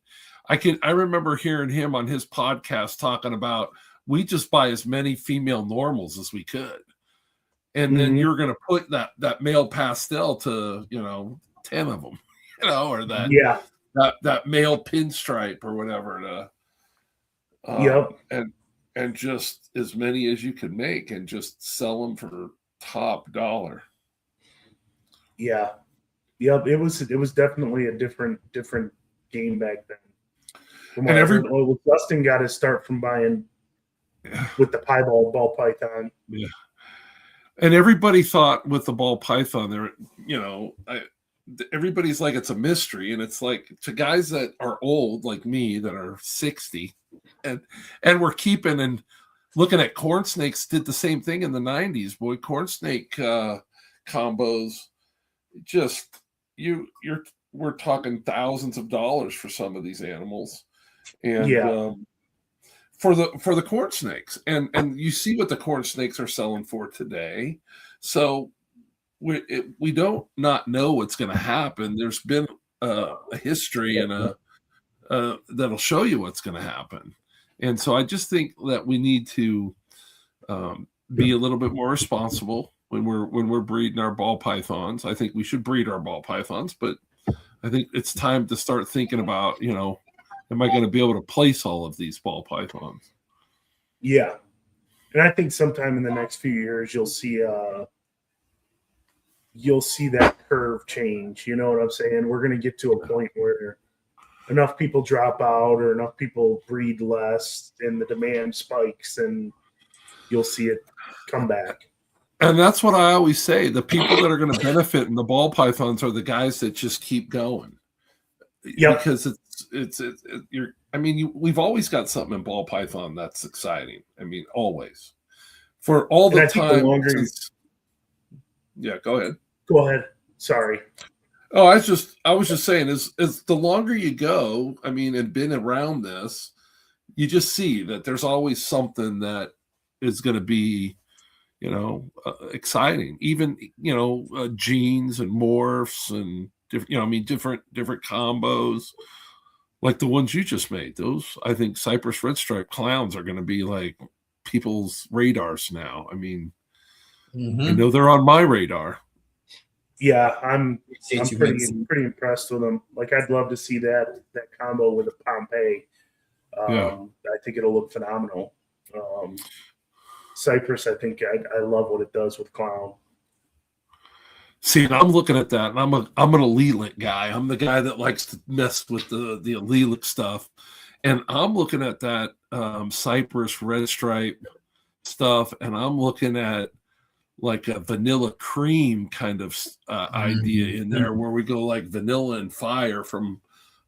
I remember hearing him on his podcast talking about we just buy as many female normals as we could, and then you're going to put that male pastel to 10 of them, or that that male pinstripe or whatever and just as many as you could make and just sell them for top dollar. Yeah. Yep. It was definitely a different game back then. Dustin got his start from buying with the piebald ball python. Yeah. And everybody thought with the ball python everybody's like, it's a mystery. And it's like to guys that are old, like me, that are 60 and we're keeping and looking at corn snakes, did the same thing in the 90s. Boy, corn snake combos, we're talking thousands of dollars for some of these animals. And for the corn snakes. And you see what the corn snakes are selling for today. So we don't not know what's going to happen. There's been a history and that'll show you what's going to happen. And so I just think that we need to be a little bit more responsible when we're breeding our ball pythons. I think we should breed our ball pythons, but I think it's time to start thinking about, am I going to be able to place all of these ball pythons? Yeah. And I think sometime in the next few years, you'll see that curve change. You know what I'm saying? We're going to get to a point where enough people drop out or enough people breed less and the demand spikes, and you'll see it come back. And that's what I always say. The people that are going to benefit in the ball pythons are the guys that just keep going. Yep. Because we've always got something in ball python that's exciting. I mean, always. For all the time. Yeah, go ahead. Go ahead. Sorry. Oh, I was just saying, is the longer you go, I mean, and been around this, you just see that there's always something that is going to be, exciting. Even genes and morphs and different combos, like the ones you just made. Those, I think, Cypress red stripe clowns are going to be like people's radars now. I mean, I know they're on my radar. Yeah, I'm pretty impressed with them. Like, I'd love to see that combo with a Pompeii. I think it'll look phenomenal. Cypress, I think I love what it does with clown. See, and I'm looking at that, and I'm an allelic guy. I'm the guy that likes to mess with the allelic stuff, and I'm looking at that Cypress red stripe stuff, and I'm looking at like a vanilla cream kind of idea in there, where we go like vanilla and fire from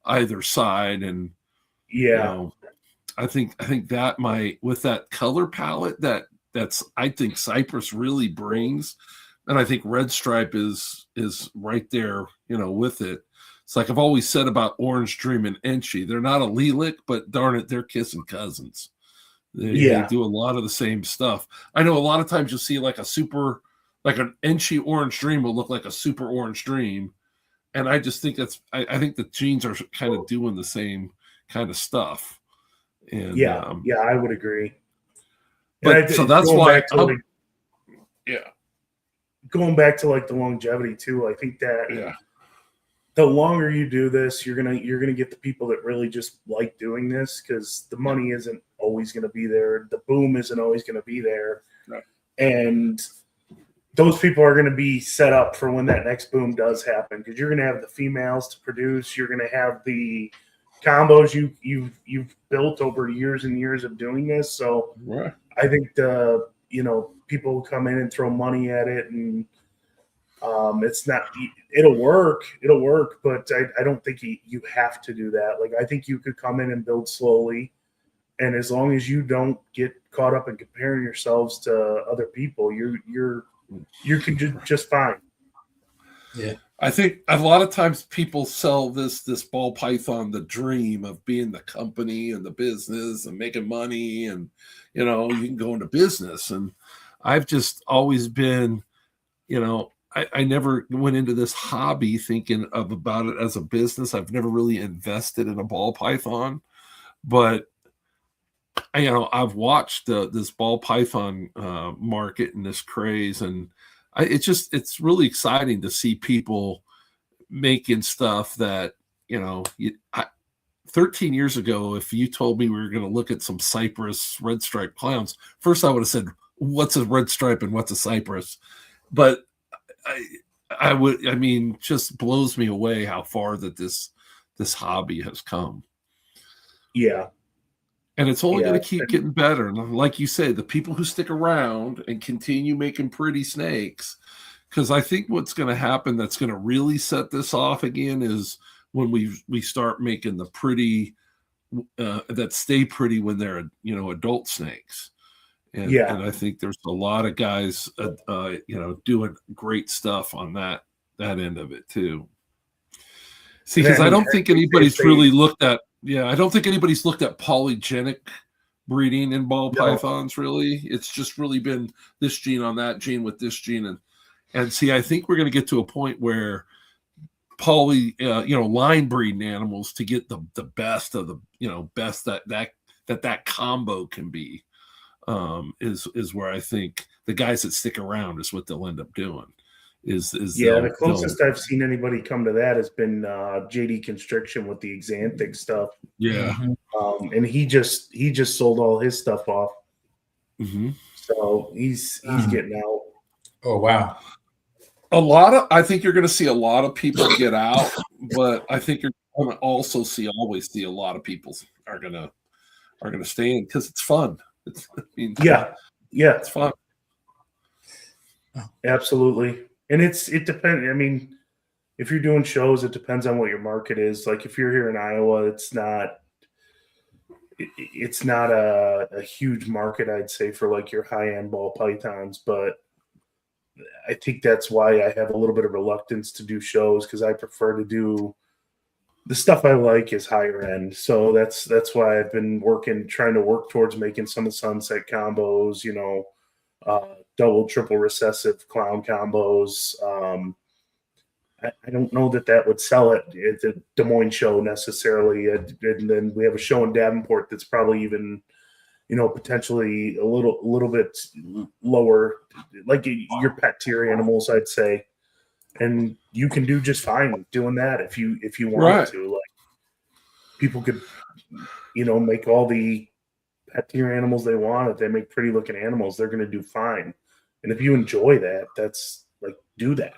either side, and I think that might, with that color palette that's I think Cypress really brings, and I think red stripe is right there, with it. It's like I've always said about Orange Dream and Enchi. They're not allelic, but darn it, they're kissing cousins. They do a lot of the same stuff. I know a lot of times you'll see like an Enchi Orange Dream will look like a super Orange Dream. And I just think I think the genes are kind of doing the same kind of stuff. And I would agree. But so that's why going back to like the longevity too, I think that the longer you do this, you're gonna get the people that really just like doing this, because the money isn't always gonna be there, the boom isn't always gonna be there, and those people are gonna be set up for when that next boom does happen, because you're gonna have the females to produce, you're gonna have the combos you've built over years and years of doing this. So I think people come in and throw money at it, and it'll work, but I don't think you have to do that. Like, I think you could come in and build slowly, and as long as you don't get caught up in comparing yourselves to other people, you can just fine. Yeah. I think a lot of times people sell this ball python, the dream of being the company and the business and making money, and you can go into business. And I've just always been, I never went into this hobby thinking about it as a business. I've never really invested in a ball python, but I've watched this ball python market and this craze, and it's really exciting to see people making stuff that 13 years ago, if you told me we were going to look at some Cypress red stripe clowns, first I would have said, what's a red stripe and what's a Cypress? But just blows me away how far that this hobby has come. Yeah. And it's only going to keep getting better. And like you say, the people who stick around and continue making pretty snakes, because I think what's going to happen that's going to really set this off again is when we start making the pretty that stay pretty when they're adult snakes. And I think there's a lot of guys doing great stuff on that end of it too. See, because I don't think anybody's really looked at I don't think anybody's looked at polygenic breeding in ball pythons really. It's just really been this gene on that gene with this gene, and see, I think we're going to get to a point where line breeding animals to get the best of the best that combo can be is where I think the guys that stick around is what they'll end up doing. The closest I've seen anybody come to that has been JD Constriction with the Xanthic stuff. Yeah. And he just sold all his stuff off. Mm-hmm. So he's getting out. Oh wow. I think you're going to see a lot of people get out, but I think you're going to also always see a lot of people are going to stay in because it's fun. It's fun. Absolutely. And it depends. I mean, if you're doing shows, it depends on what your market is. Like if you're here in Iowa, it's not a huge market, I'd say, for like your high-end ball pythons, but I think that's why I have a little bit of reluctance to do shows, because I prefer to do the stuff I like is higher end. So that's why I've been trying to work towards making some of the sunset combos, double, triple recessive clown combos. I don't know that would sell it at the Des Moines show necessarily. And then we have a show in Davenport that's probably even, potentially a little bit lower, like your pet tier animals, I'd say. And you can do just fine doing that if you wanted to. Like people could, make all the pet tier animals they want. If they make pretty looking animals, they're going to do fine. And if you enjoy that, that's like, do that.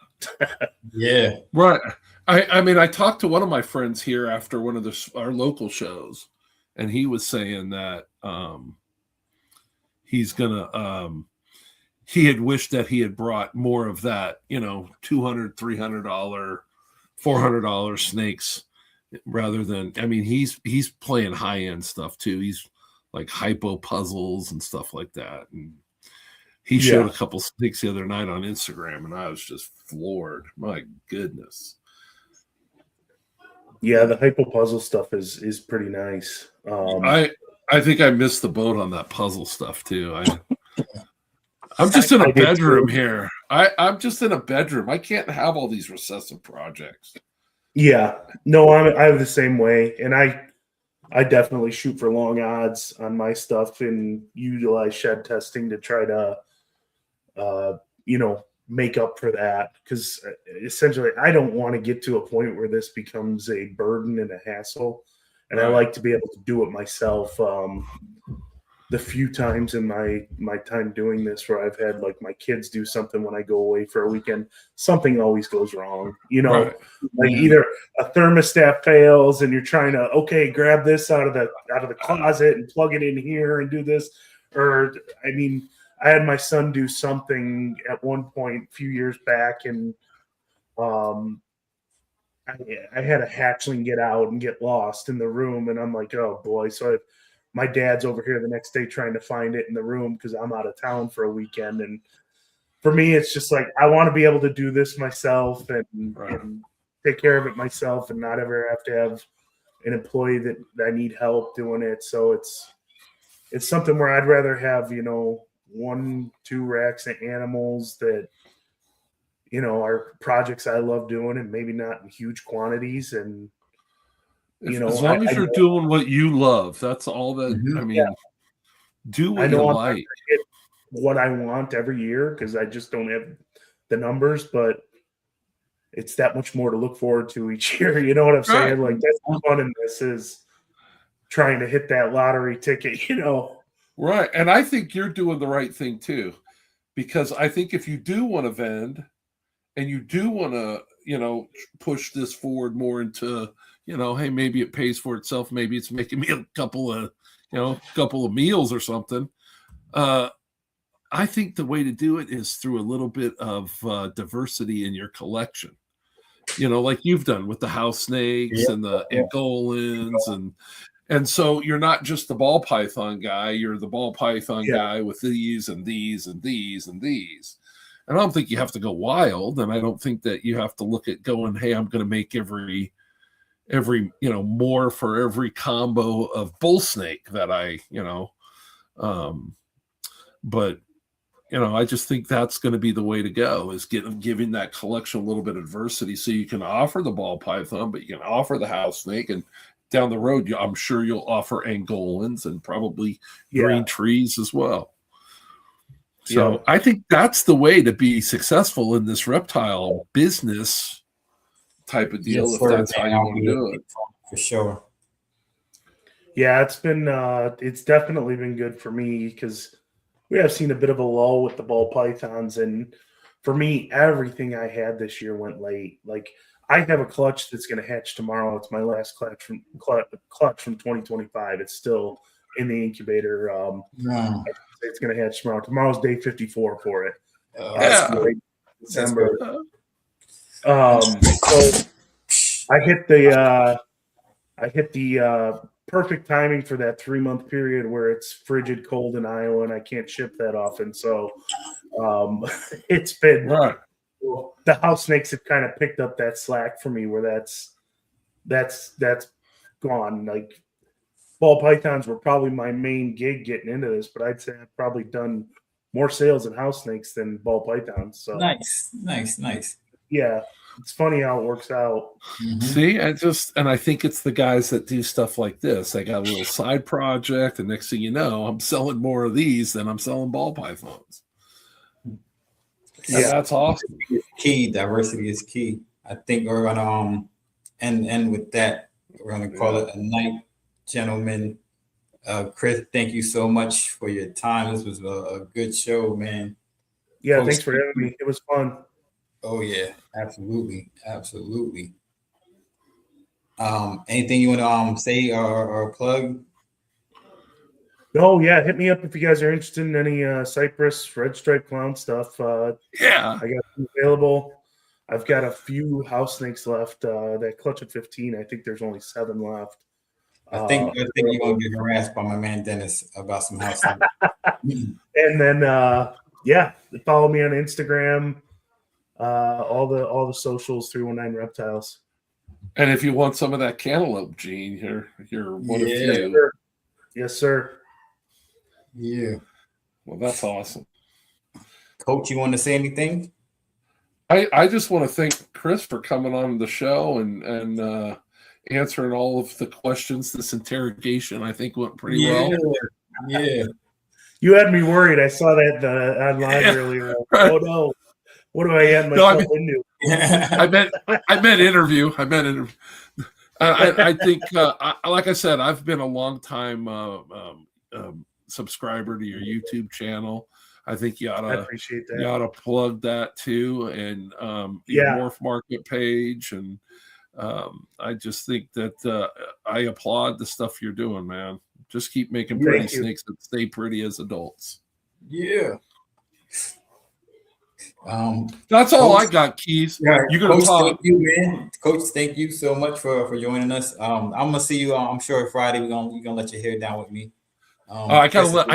Yeah. Right. I mean, I talked to one of my friends here after one of our local shows, and he was saying that he's gonna he had wished that he had brought more of that, $200, $300, $400 snakes rather than, I mean, he's playing high end stuff too. He's like hypo puzzles and stuff like that. And he showed a couple snakes the other night on Instagram, and I was just floored. My goodness. Yeah, the hypo puzzle stuff is pretty nice. I think I missed the boat on that puzzle stuff too. I'm just in a bedroom here. I'm just in a bedroom. I can't have all these recessive projects. Yeah, no, I have the same way, and I definitely shoot for long odds on my stuff and utilize shed testing to try to, make up for that. Because essentially, I don't want to get to a point where this becomes a burden and a hassle. And I like to be able to do it myself. The few times in my time doing this where I've had like my kids do something when I go away for a weekend, something always goes wrong. Like either a thermostat fails and you're trying to grab this out of the closet and plug it in here and do this, or I mean, I had my son do something at one point a few years back, and I had a hatchling get out and get lost in the room, and I'm like, oh boy. So my dad's over here the next day trying to find it in the room because I'm out of town for a weekend. And for me, it's just like, I want to be able to do this myself and take care of it myself and not ever have to have an employee that I need help doing it. So it's something where I'd rather have, 1-2 racks of animals that, are projects I love doing, and maybe not in huge quantities. And, as long as you're doing what you love, that's all that, I mean, do what you like. What I want every year, because I just don't have the numbers, but it's that much more to look forward to each year. You know what I'm saying? Like, that's the fun in this, is trying to hit that lottery ticket, Right. And I think you're doing the right thing too, because I think if you do want to vend and you do want to, push this forward more into, hey, maybe it pays for itself. Maybe it's making me a couple of meals or something. I think the way to do it is through a little bit of diversity in your collection, like you've done with the house snakes and the Angolans. And so you're not just the ball python guy, you're the ball python guy with these and these and these and these. And I don't think you have to go wild. And I don't think that you have to look at going, hey, I'm going to make every more for every combo of bull snake that but I just think that's going to be the way to go, is giving that collection a little bit of diversity, so you can offer the ball python, but you can offer the house snake, and down the road, I'm sure you'll offer Angolans and probably green trees as well. So Yeah. I think that's the way to be successful in this reptile business type of deal, Yes, if sir, that's how man, you I'll want to be do it. for sure. Yeah, it's definitely been good for me because we have seen a bit of a lull with the ball pythons, and for me, everything I had this year went late. Like I have a clutch that's going to hatch tomorrow. It's my last clutch from 2025. It's still in the incubator. Yeah. It's going to hatch tomorrow. Tomorrow's day 54 for it. That's Yeah. great. December. That's So I hit the perfect timing for that 3-month period where it's frigid cold in Iowa and I can't ship that often. So it's been Right. the house snakes have kind of picked up that slack for me where that's gone. Like ball pythons were probably my main gig getting into this, but I'd say I've probably done more sales in house snakes than ball pythons. So nice. yeah, it's funny how it works out. Mhm. See, I think it's the guys that do stuff like this. They got a little side project, and next thing you know, I'm selling more of these than I'm selling ball pythons. Yeah. That's awesome. Key diversity is key. I think we're gonna and with that, we're gonna call it a night, gentlemen. Chris, thank you so much for your time. This was a good show, man. Yeah, Coach, thanks for having me. It was fun. Oh yeah, absolutely. Anything you want to say or plug? Oh yeah, hit me up if you guys are interested in any Cypress red stripe clown stuff. Yeah. I got them available. I've got a few house snakes left. That clutch of 15. I think there's only 7 left. I think you're gonna get harassed by my man Dennis about some house. And then yeah, follow me on Instagram. All the socials 319 Reptiles. And if you want some of that cantaloupe gene, you're one of Yeah. few. Yes, sir. Yeah. Well, that's awesome. Coach, you want to say anything? I just want to thank Chris for coming on the show and answering all of the questions. This interrogation, I think, went pretty well. Yeah. You had me worried. I saw that online earlier. Oh no, what do I add myself into? I meant interview. I think, like I said, I've been a long time subscriber to your YouTube channel. I think you I ought appreciate that. you ought to plug that too, and your Morph Market page. And I just think that I applaud the stuff you're doing, man. Just keep making pretty snakes that stay pretty as adults. Yeah. That's all Coach, I got, Keys. Yeah, You gonna Coach, talk? thank you, man. Coach, thank you so much for joining us. I'm gonna see you. I'm sure Friday you're gonna let your hair down with me. I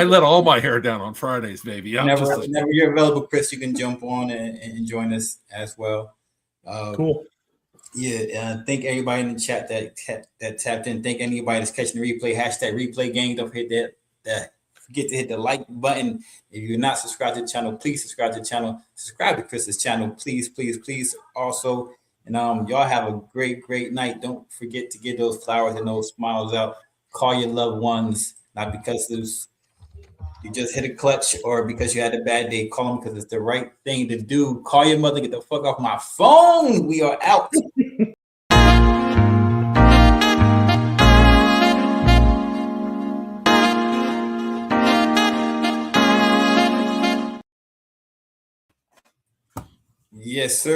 let all my hair down on Fridays, baby. Whenever you're available, Chris, you can jump on and join us as well. Cool. Yeah, thank everybody in the chat that tapped in. Thank anybody that's catching the replay. #replay gang. Don't forget that. Forget to hit the like button. If you're not subscribed to the channel, please subscribe to the channel. Subscribe to Chris's channel, please. Also, and y'all have a great night. Don't forget to get those flowers and those smiles out. Call your loved ones, not because you just hit a clutch or because you had a bad day. Call them because it's the right thing to do. Call your mother. Get the fuck off my phone. We are out. Yes, sir.